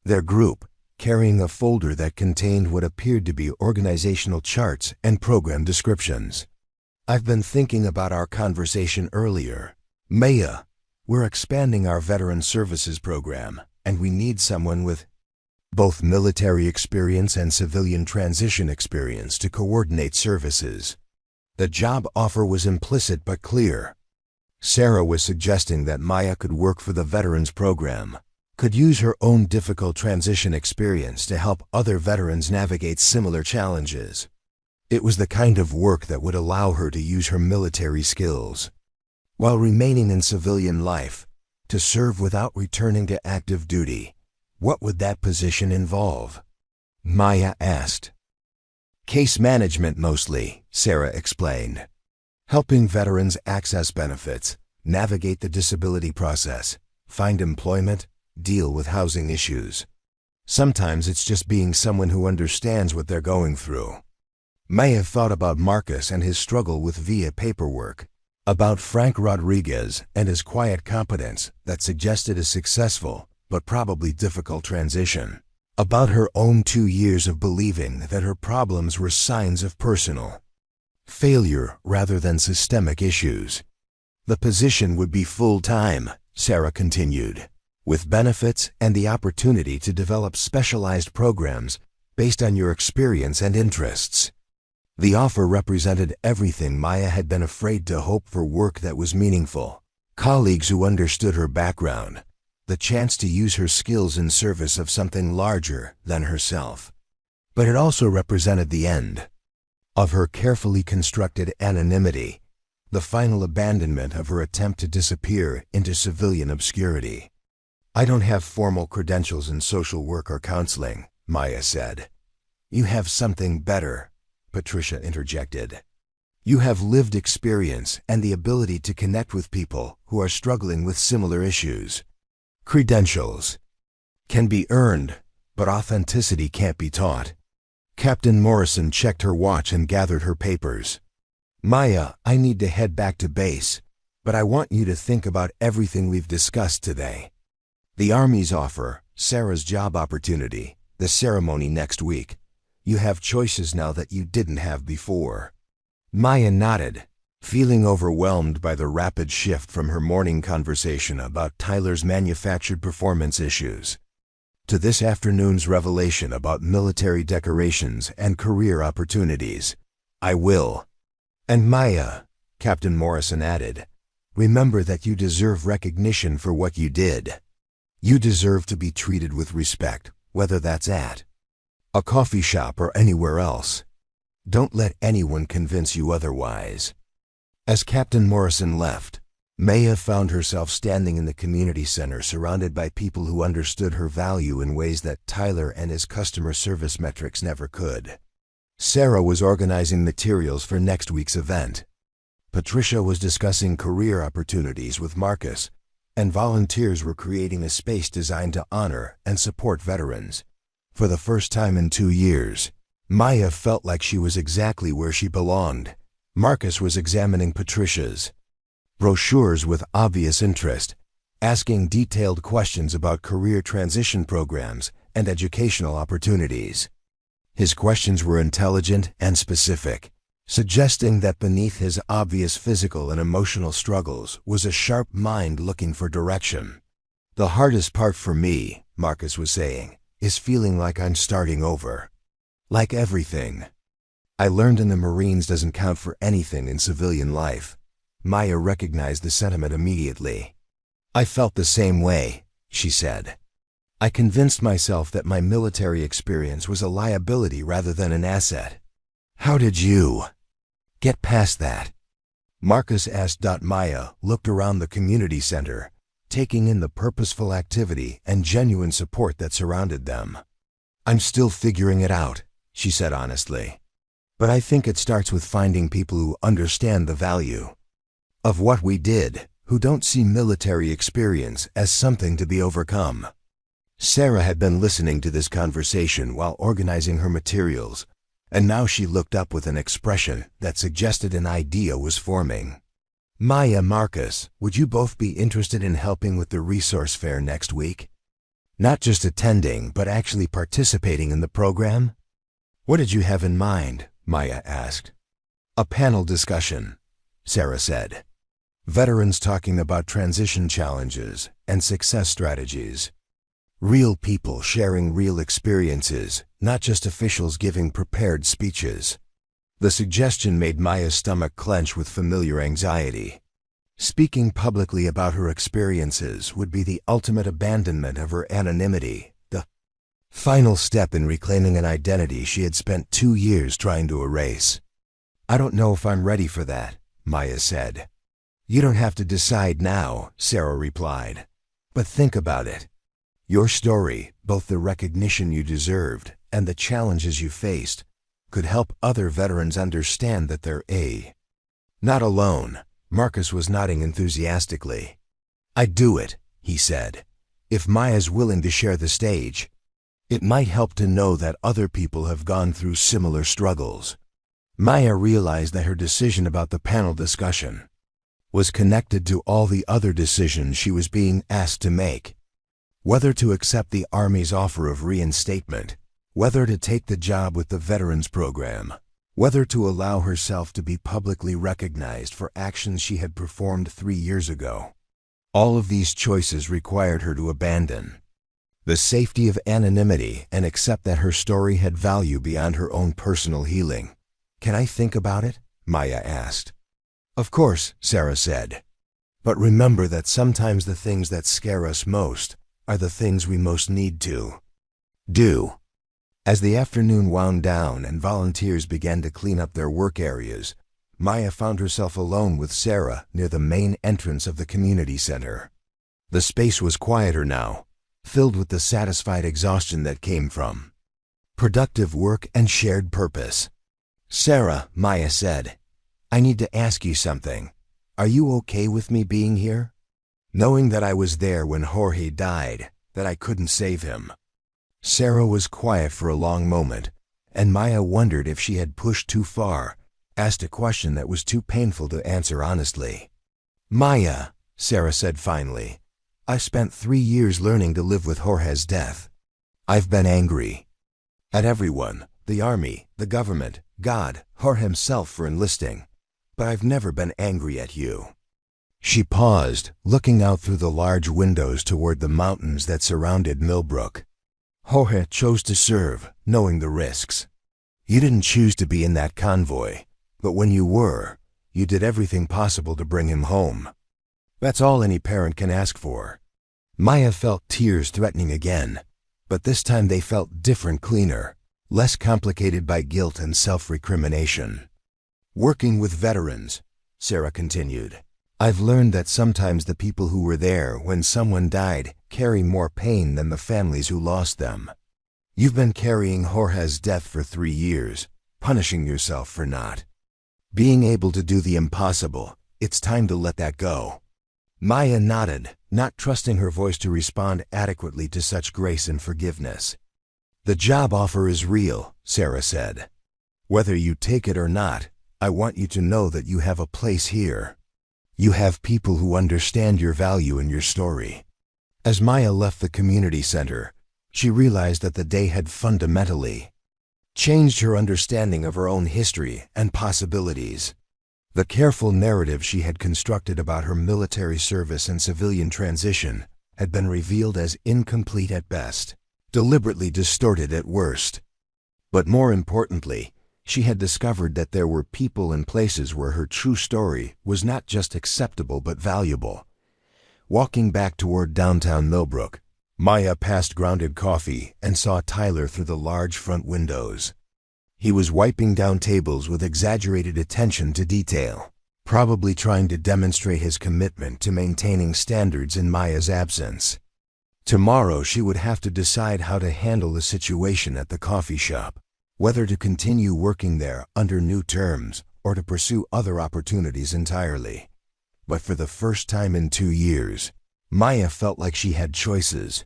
their group, carrying a folder that contained what appeared to be organizational charts and program descriptions. I've been thinking about our conversation earlier. Maya, we're expanding our veteran services program, and we need someone with both military experience and civilian transition experience to coordinate services. The job offer was implicit but clear. Sarah was suggesting that Maya could work for the veterans program, could use her own difficult transition experience to help other veterans navigate similar challenges. It was the kind of work that would allow her to use her military skills while remaining in civilian life, to serve without returning to active duty. What would that position involve? Maya asked. Case management mostly, Sarah explained. Helping veterans access benefits, navigate the disability process, find employment, deal with housing issues. Sometimes it's just being someone who understands what they're going through. Maya thought about Marcus and his struggle with VA paperwork, about Frank Rodriguez and his quiet competence that suggested a successful but probably difficult transition, about her own 2 years of believing that her problems were signs of personal failure rather than systemic issues. The position would be full-time, Sarah continued, with benefits and the opportunity to develop specialized programs based on your experience and interests. The offer represented everything Maya had been afraid to hope for: work that was meaningful, colleagues who understood her background, the chance to use her skills in service of something larger than herself. But it also represented the end of her carefully constructed anonymity, the final abandonment of her attempt to disappear into civilian obscurity. I don't have formal credentials in social work or counseling, Maya said. You have something better, Patricia interjected. You have lived experience and the ability to connect with people who are struggling with similar issues. Credentials can be earned, but authenticity can't be taught. Captain Morrison checked her watch and gathered her papers. Maya, I need to head back to base, but I want you to think about everything we've discussed today. The Army's offer, Sarah's job opportunity, the ceremony next week. You have choices now that you didn't have before. Maya nodded, feeling overwhelmed by the rapid shift from her morning conversation about Tyler's manufactured performance issues to this afternoon's revelation about military decorations and career opportunities. I will. And Maya, Captain Morrison added, remember that you deserve recognition for what you did. You deserve to be treated with respect, whether that's at a coffee shop or anywhere else. Don't let anyone convince you otherwise. As Captain Morrison left, Maya found herself standing in the community center surrounded by people who understood her value in ways that Tyler and his customer service metrics never could. Sarah was organizing materials for next week's event. Patricia was discussing career opportunities with Marcus, and volunteers were creating a space designed to honor and support veterans. For the first time in 2 years, Maya felt like she was exactly where she belonged. Marcus was examining Patricia's brochures with obvious interest, asking detailed questions about career transition programs and educational opportunities. His questions were intelligent and specific, suggesting that beneath his obvious physical and emotional struggles was a sharp mind looking for direction. "The hardest part for me," Marcus was saying, "is feeling like I'm starting over. Like everything I learned in the Marines doesn't count for anything in civilian life." Maya recognized the sentiment immediately. "I felt the same way," she said. "I convinced myself that my military experience was a liability rather than an asset." "How did you get past that?" Marcus asked. Maya looked around the community center, taking in the purposeful activity and genuine support that surrounded them. "I'm still figuring it out," she said honestly. "But I think it starts with finding people who understand the value of what we did, who don't see military experience as something to be overcome." Sarah had been listening to this conversation while organizing her materials, and now she looked up with an expression that suggested an idea was forming. "Maya, Marcus, would you both be interested in helping with the resource fair next week? Not just attending, but actually participating in the program?" "What did you have in mind?" Maya asked. "A panel discussion," Sarah said. "Veterans talking about transition challenges and success strategies. Real people sharing real experiences, not just officials giving prepared speeches." The suggestion made Maya's stomach clench with familiar anxiety. Speaking publicly about her experiences would be the ultimate abandonment of her anonymity, the final step in reclaiming an identity she had spent 2 years trying to erase. "I don't know if I'm ready for that," Maya said. "You don't have to decide now," Sarah replied. "But think about it. Your story, both the recognition you deserved and the challenges you faced, could help other veterans understand that they're not alone." Marcus was nodding enthusiastically. "I'd do it," he said. "If Maya's willing to share the stage, it might help to know that other people have gone through similar struggles." Maya realized that her decision about the panel discussion was connected to all the other decisions she was being asked to make. Whether to accept the Army's offer of reinstatement, whether to take the job with the Veterans Program, whether to allow herself to be publicly recognized for actions she had performed 3 years ago. All of these choices required her to abandon the safety of anonymity and accept that her story had value beyond her own personal healing. "Can I think about it?" Maya asked. "Of course," Sarah said. "But remember that sometimes the things that scare us most are the things we most need to do." As the afternoon wound down and volunteers began to clean up their work areas, Maya found herself alone with Sarah near the main entrance of the community center. The space was quieter now, filled with the satisfied exhaustion that came from productive work and shared purpose. "Sarah," Maya said, "I need to ask you something. Are you okay with me being here? Knowing that I was there when Jorge died, that I couldn't save him." Sarah was quiet for a long moment, and Maya wondered if she had pushed too far, asked a question that was too painful to answer honestly. "Maya," Sarah said finally, "I spent 3 years learning to live with Jorge's death. I've been angry at everyone, the Army, the government, God, Jorge himself for enlisting, but I've never been angry at you." She paused, looking out through the large windows toward the mountains that surrounded Millbrook. "Jorge chose to serve, knowing the risks. You didn't choose to be in that convoy, but when you were, you did everything possible to bring him home. That's all any parent can ask for." Maya felt tears threatening again, but this time they felt different, cleaner, less complicated by guilt and self-recrimination. "Working with veterans," Sarah continued, I've learned that sometimes the people who were there when someone died carry more pain than the families who lost them. You've been carrying Jorge's death for 3 years, punishing yourself for not being able to do the impossible. It's time to let that go." Maya nodded, not trusting her voice to respond adequately to such grace and forgiveness. "The job offer is real," Sarah said. "Whether you take it or not, I want you to know that you have a place here. You have people who understand your value and your story." As Maya left the community center, she realized that the day had fundamentally changed her understanding of her own history and possibilities. The careful narrative she had constructed about her military service and civilian transition had been revealed as incomplete at best, deliberately distorted at worst. But more importantly, she had discovered that there were people and places where her true story was not just acceptable but valuable. Walking back toward downtown Millbrook, Maya passed Grounded Coffee and saw Tyler through the large front windows. He was wiping down tables with exaggerated attention to detail, probably trying to demonstrate his commitment to maintaining standards in Maya's absence. Tomorrow she would have to decide how to handle the situation at the coffee shop, whether to continue working there under new terms or to pursue other opportunities entirely. But for the first time in 2 years, Maya felt like she had choices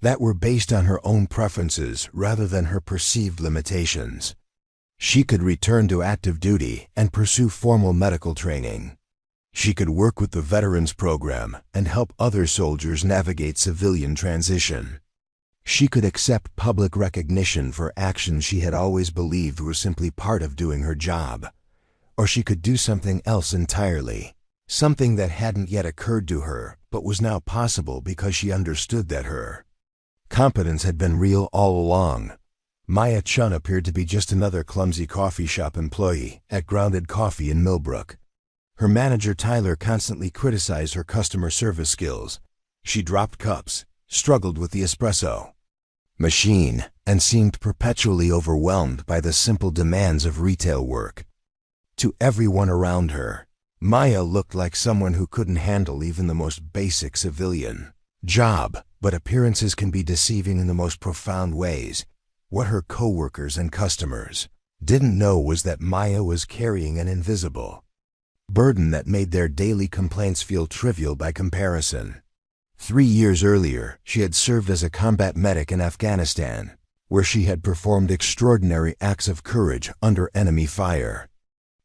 that were based on her own preferences rather than her perceived limitations. She could return to active duty and pursue formal medical training. She could work with the Veterans Program and help other soldiers navigate civilian transition. She could accept public recognition for actions she had always believed were simply part of doing her job. Or she could do something else entirely, something that hadn't yet occurred to her but was now possible because she understood that her competence had been real all along. Maya Chen appeared to be just another clumsy coffee shop employee at Grounded Coffee in Millbrook. Her manager Tyler constantly criticized her customer service skills. She dropped cups, struggled with the espresso machine, and seemed perpetually overwhelmed by the simple demands of retail work. To everyone around her, Maya looked like someone who couldn't handle even the most basic civilian job, but appearances can be deceiving in the most profound ways. What her coworkers and customers didn't know was that Maya was carrying an invisible burden that made their daily complaints feel trivial by comparison. 3 years earlier, she had served as a combat medic in Afghanistan, where she had performed extraordinary acts of courage under enemy fire.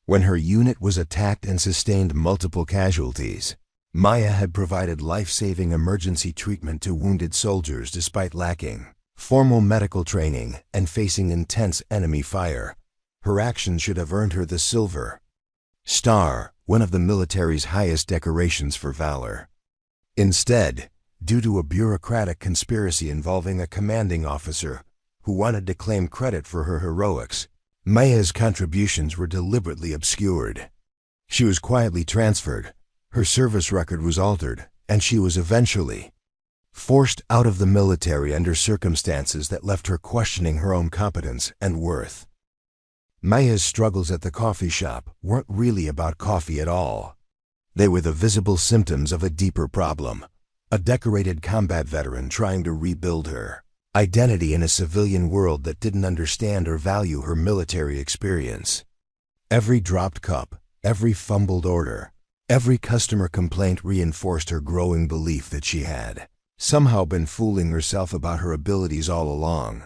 When her unit was attacked and sustained multiple casualties, Maya had provided life-saving emergency treatment to wounded soldiers despite lacking formal medical training and facing intense enemy fire. Her actions should have earned her the Silver Star, one of the military's highest decorations for valor. Instead, due to a bureaucratic conspiracy involving a commanding officer who wanted to claim credit for her heroics, Maya's contributions were deliberately obscured. She was quietly transferred, her service record was altered, and she was eventually forced out of the military under circumstances that left her questioning her own competence and worth. Maya's struggles at the coffee shop weren't really about coffee at all. They were the visible symptoms of a deeper problem, a decorated combat veteran trying to rebuild her identity in a civilian world that didn't understand or value her military experience. Every dropped cup, every fumbled order, every customer complaint reinforced her growing belief that she had somehow been fooling herself about her abilities all along.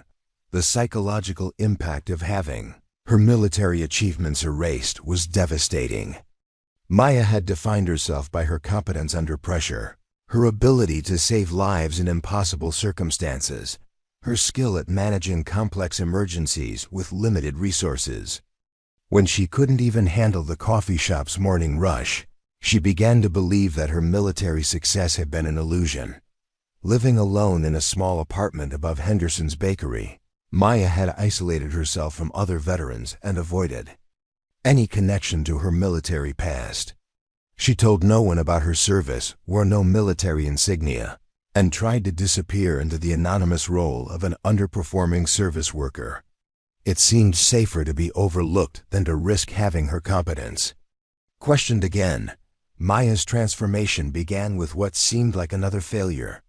The psychological impact of having her military achievements erased was devastating. Maya had defined herself by her competence under pressure, her ability to save lives in impossible circumstances, her skill at managing complex emergencies with limited resources. When she couldn't even handle the coffee shop's morning rush, she began to believe that her military success had been an illusion. Living alone in a small apartment above Henderson's bakery, Maya had isolated herself from other veterans and avoided any connection to her military past. She told no one about her service, wore no military insignia, and tried to disappear into the anonymous role of an underperforming service worker. It seemed safer to be overlooked than to risk having her competence questioned again. Maya's transformation began with what seemed like another failure.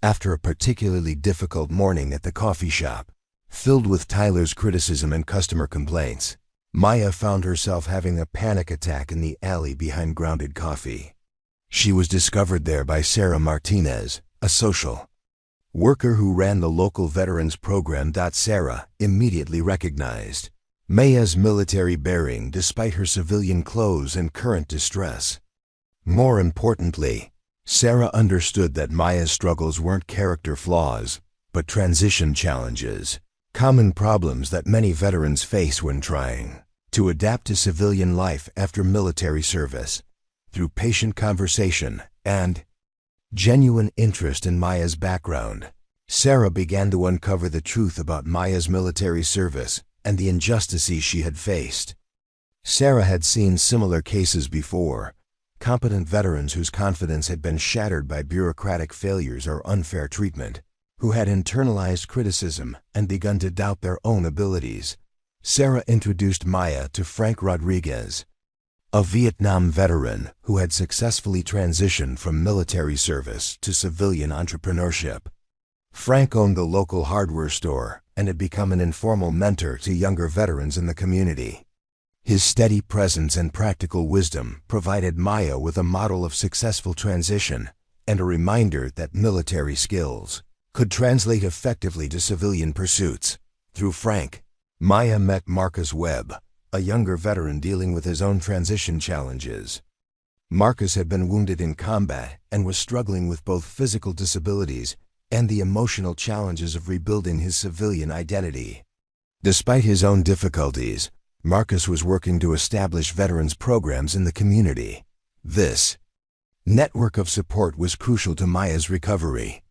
After a particularly difficult morning at the coffee shop, filled with Tyler's criticism and customer complaints, Maya found herself having a panic attack in the alley behind Grounded Coffee. She was discovered there by Sarah Martinez, a social worker who ran the local veterans program. Sarah immediately recognized Maya's military bearing despite her civilian clothes and current distress. More importantly, Sarah understood that Maya's struggles weren't character flaws, but transition challenges, common problems that many veterans face when trying to adapt to civilian life after military service. Through patient conversation and genuine interest in Maya's background, Sarah began to uncover the truth about Maya's military service and the injustices she had faced. Sarah had seen similar cases before: competent veterans whose confidence had been shattered by bureaucratic failures or unfair treatment, who had internalized criticism and begun to doubt their own abilities. Sarah introduced Maya to Frank Rodriguez, a Vietnam veteran who had successfully transitioned from military service to civilian entrepreneurship. Frank owned the local hardware store and had become an informal mentor to younger veterans in the community. His steady presence and practical wisdom provided Maya with a model of successful transition and a reminder that military skills could translate effectively to civilian pursuits. Through Frank, Maya met Marcus Webb, a younger veteran dealing with his own transition challenges. Marcus had been wounded in combat and was struggling with both physical disabilities and the emotional challenges of rebuilding his civilian identity. Despite his own difficulties, Marcus was working to establish veterans programs in the community. This network of support was crucial to Maya's recovery.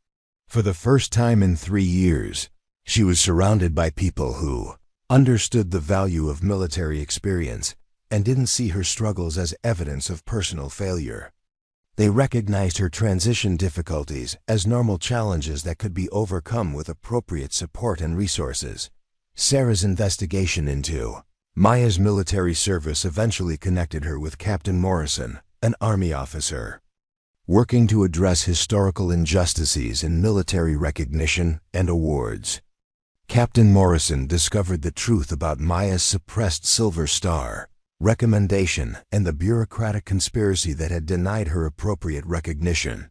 For the first time in 3 years, she was surrounded by people who understood the value of military experience and didn't see her struggles as evidence of personal failure. They recognized her transition difficulties as normal challenges that could be overcome with appropriate support and resources. Sarah's investigation into Maya's military service eventually connected her with Captain Morrison, an Army officer working to address historical injustices in military recognition and awards. Captain Morrison discovered the truth about Maya's suppressed Silver Star recommendation and the bureaucratic conspiracy that had denied her appropriate recognition.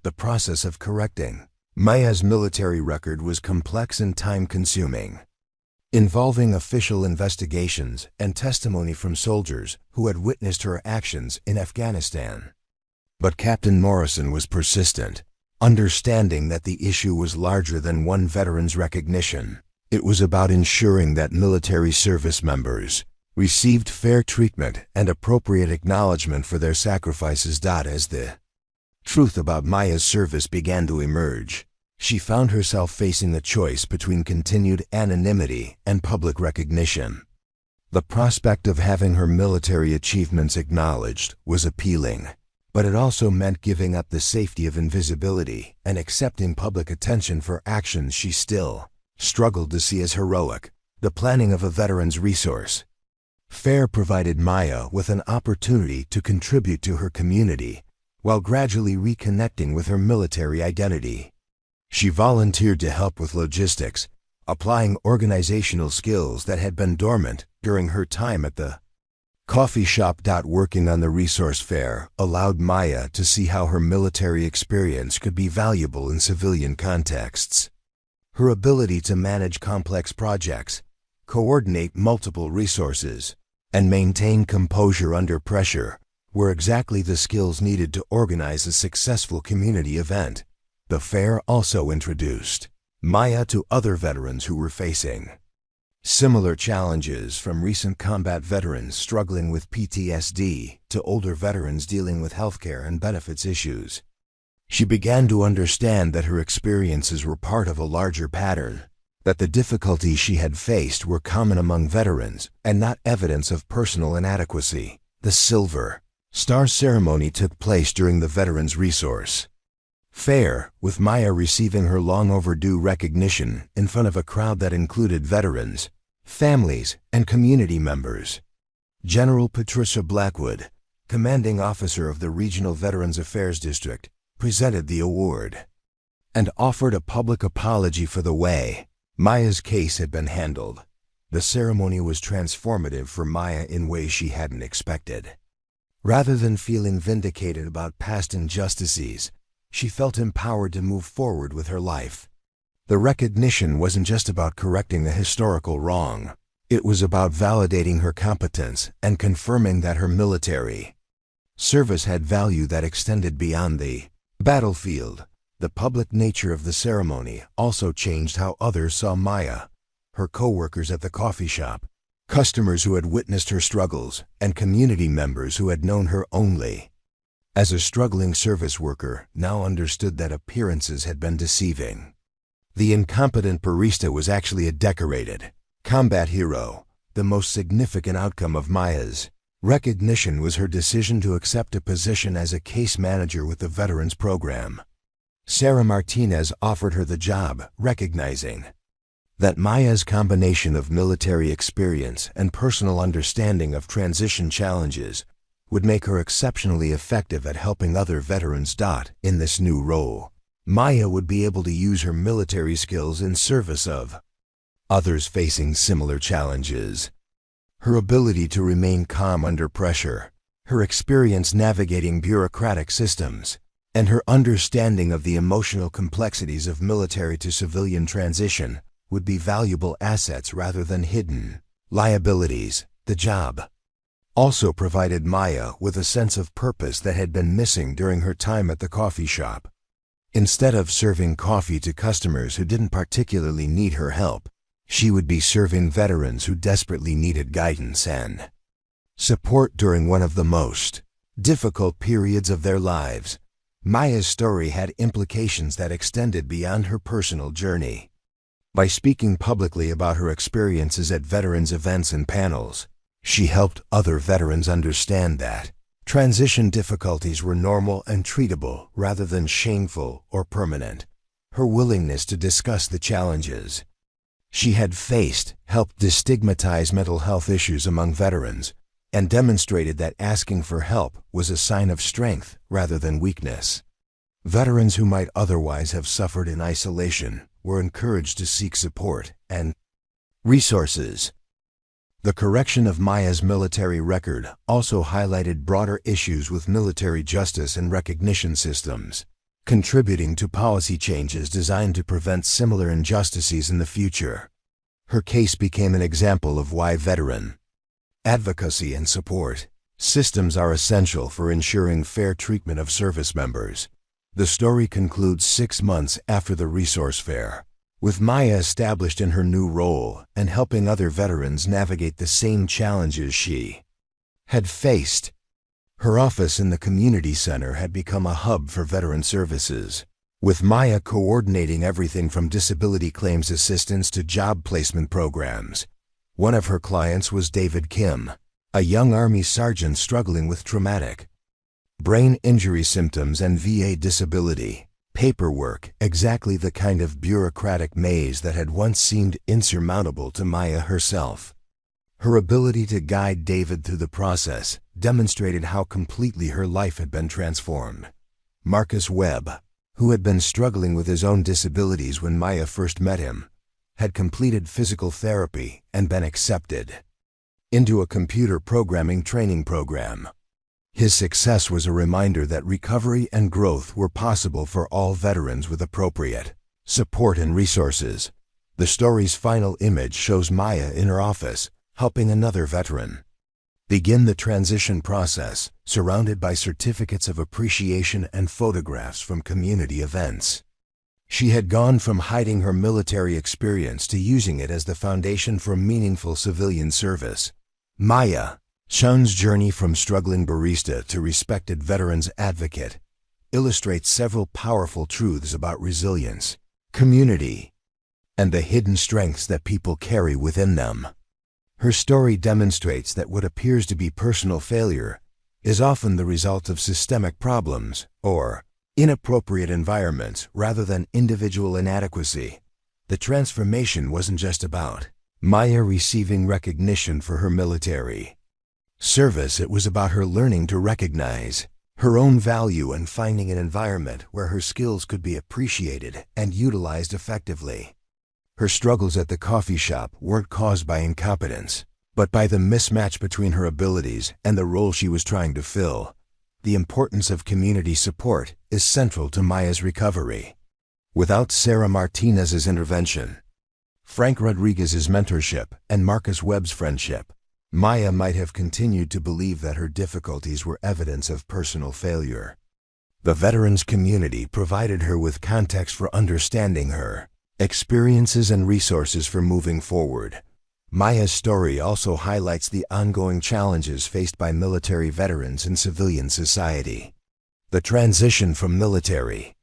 The process of correcting Maya's military record was complex and time-consuming, involving official investigations and testimony from soldiers who had witnessed her actions in Afghanistan. But Captain Morrison was persistent, understanding that the issue was larger than one veteran's recognition. It was about ensuring that military service members received fair treatment and appropriate acknowledgement for their sacrifices. As the truth about Maya's service began to emerge, she found herself facing a choice between continued anonymity and public recognition. The prospect of having her military achievements acknowledged was appealing, but it also meant giving up the safety of invisibility and accepting public attention for actions she still struggled to see as heroic. The planning of a veteran's resource fair provided Maya with an opportunity to contribute to her community while gradually reconnecting with her military identity. She volunteered to help with logistics, applying organizational skills that had been dormant during her time at the coffee shop. Working on the resource fair allowed Maya to see how her military experience could be valuable in civilian contexts. Her ability to manage complex projects, coordinate multiple resources, and maintain composure under pressure were exactly the skills needed to organize a successful community event. The fair also introduced Maya to other veterans who were facing similar challenges, from recent combat veterans struggling with PTSD to older veterans dealing with healthcare and benefits issues. She began to understand that her experiences were part of a larger pattern, that the difficulties she had faced were common among veterans and not evidence of personal inadequacy. The Silver Star ceremony took place during the Veterans Resource Fair, with Maya receiving her long overdue recognition in front of a crowd that included veterans, families, and community members. General Patricia Blackwood, commanding officer of the Regional Veterans Affairs District, presented the award and offered a public apology for the way Maya's case had been handled. The ceremony was transformative for Maya in ways she hadn't expected. Rather than feeling vindicated about past injustices, she felt empowered to move forward with her life. The recognition wasn't just about correcting a historical wrong. It was about validating her competence and confirming that her military service had value that extended beyond the battlefield. The public nature of the ceremony also changed how others saw Maya. Her coworkers at the coffee shop, customers who had witnessed her struggles, and community members who had known her only as a struggling service worker now understood that appearances had been deceiving. The incompetent barista was actually a decorated combat hero. The most significant outcome of Maya's recognition was her decision to accept a position as a case manager with the Veterans Program. Sarah Martinez offered her the job, recognizing that Maya's combination of military experience and personal understanding of transition challenges would make her exceptionally effective at helping other veterans. In this new role, Maya would be able to use her military skills in service of others facing similar challenges. Her ability to remain calm under pressure, her experience navigating bureaucratic systems, and her understanding of the emotional complexities of military to civilian transition would be valuable assets rather than hidden liabilities. The job also provided Maya with a sense of purpose that had been missing during her time at the coffee shop. Instead of serving coffee to customers who didn't particularly need her help, she would be serving veterans who desperately needed guidance and support during one of the most difficult periods of their lives. Maya's story had implications that extended beyond her personal journey. By speaking publicly about her experiences at veterans events and panels, she helped other veterans understand that transition difficulties were normal and treatable rather than shameful or permanent. Her willingness to discuss the challenges she had faced helped destigmatize mental health issues among veterans and demonstrated that asking for help was a sign of strength rather than weakness. Veterans who might otherwise have suffered in isolation were encouraged to seek support and resources. The correction of Maya's military record also highlighted broader issues with military justice and recognition systems, contributing to policy changes designed to prevent similar injustices in the future. Her case became an example of why veteran advocacy and support systems are essential for ensuring fair treatment of service members. The story concludes 6 months after the resource fair, with Maya established in her new role and helping other veterans navigate the same challenges she had faced. Her office in the community center had become a hub for veteran services, with Maya coordinating everything from disability claims assistance to job placement programs. One of her clients was David Kim, a young Army sergeant struggling with traumatic brain injury symptoms and VA disability paperwork, exactly the kind of bureaucratic maze that had once seemed insurmountable to Maya herself. Her ability to guide David through the process demonstrated how completely her life had been transformed. Marcus Webb, who had been struggling with his own disabilities when Maya first met him, had completed physical therapy and been accepted into a computer programming training program. His success was a reminder that recovery and growth were possible for all veterans with appropriate support and resources. The story's final image shows Maya in her office, helping another veteran begin the transition process, surrounded by certificates of appreciation and photographs from community events. She had gone from hiding her military experience to using it as the foundation for meaningful civilian service. Maya Chen's journey from struggling barista to respected veterans advocate illustrates several powerful truths about resilience, community, and the hidden strengths that people carry within them. Her story demonstrates that what appears to be personal failure is often the result of systemic problems or inappropriate environments rather than individual inadequacy. The transformation wasn't just about Maya receiving recognition for her military Service, it was about her learning to recognize her own value and finding an environment where her skills could be appreciated and utilized effectively. Her struggles at the coffee shop weren't caused by incompetence, but by the mismatch between her abilities and the role she was trying to fill. The importance of community support is central to Maya's recovery. Without Sarah Martinez's intervention, Frank Rodriguez's mentorship, and Marcus Webb's friendship, Maya might have continued to believe that her difficulties were evidence of personal failure. The veterans community provided her with context for understanding her, experiences and resources for moving forward. Maya's story also highlights the ongoing challenges faced by military veterans in civilian society. The transition from military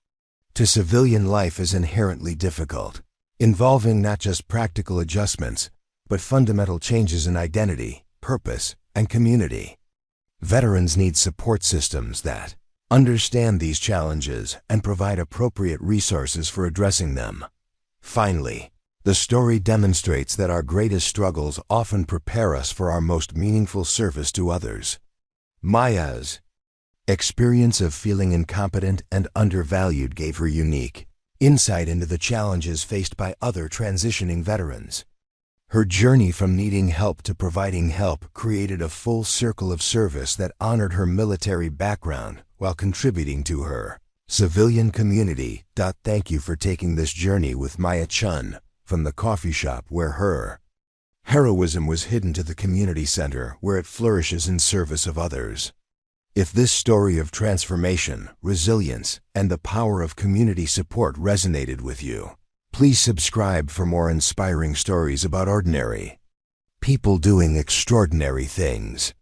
to civilian life is inherently difficult, involving not just practical adjustments, but fundamental changes in identity, purpose, and community. Veterans need support systems that understand these challenges and provide appropriate resources for addressing them. Finally, the story demonstrates that our greatest struggles often prepare us for our most meaningful service to others. Maya's experience of feeling incompetent and undervalued gave her unique insight into the challenges faced by other transitioning veterans. Her journey from needing help to providing help created a full circle of service that honored her military background while contributing to her civilian community. Thank you for taking this journey with Maya Chen from the coffee shop where her heroism was hidden to the community center where it flourishes in service of others. If this story of transformation, resilience, and the power of community support resonated with you, please subscribe for more inspiring stories about ordinary people doing extraordinary things.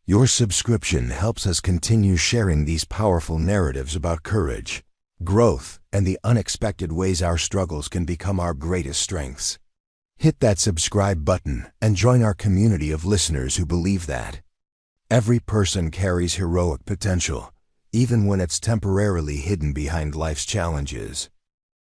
Your subscription helps us continue sharing these powerful narratives about courage, growth, and the unexpected ways our struggles can become our greatest strengths. Hit that subscribe button and join our community of listeners who believe that every person carries heroic potential, even when it's temporarily hidden behind life's challenges.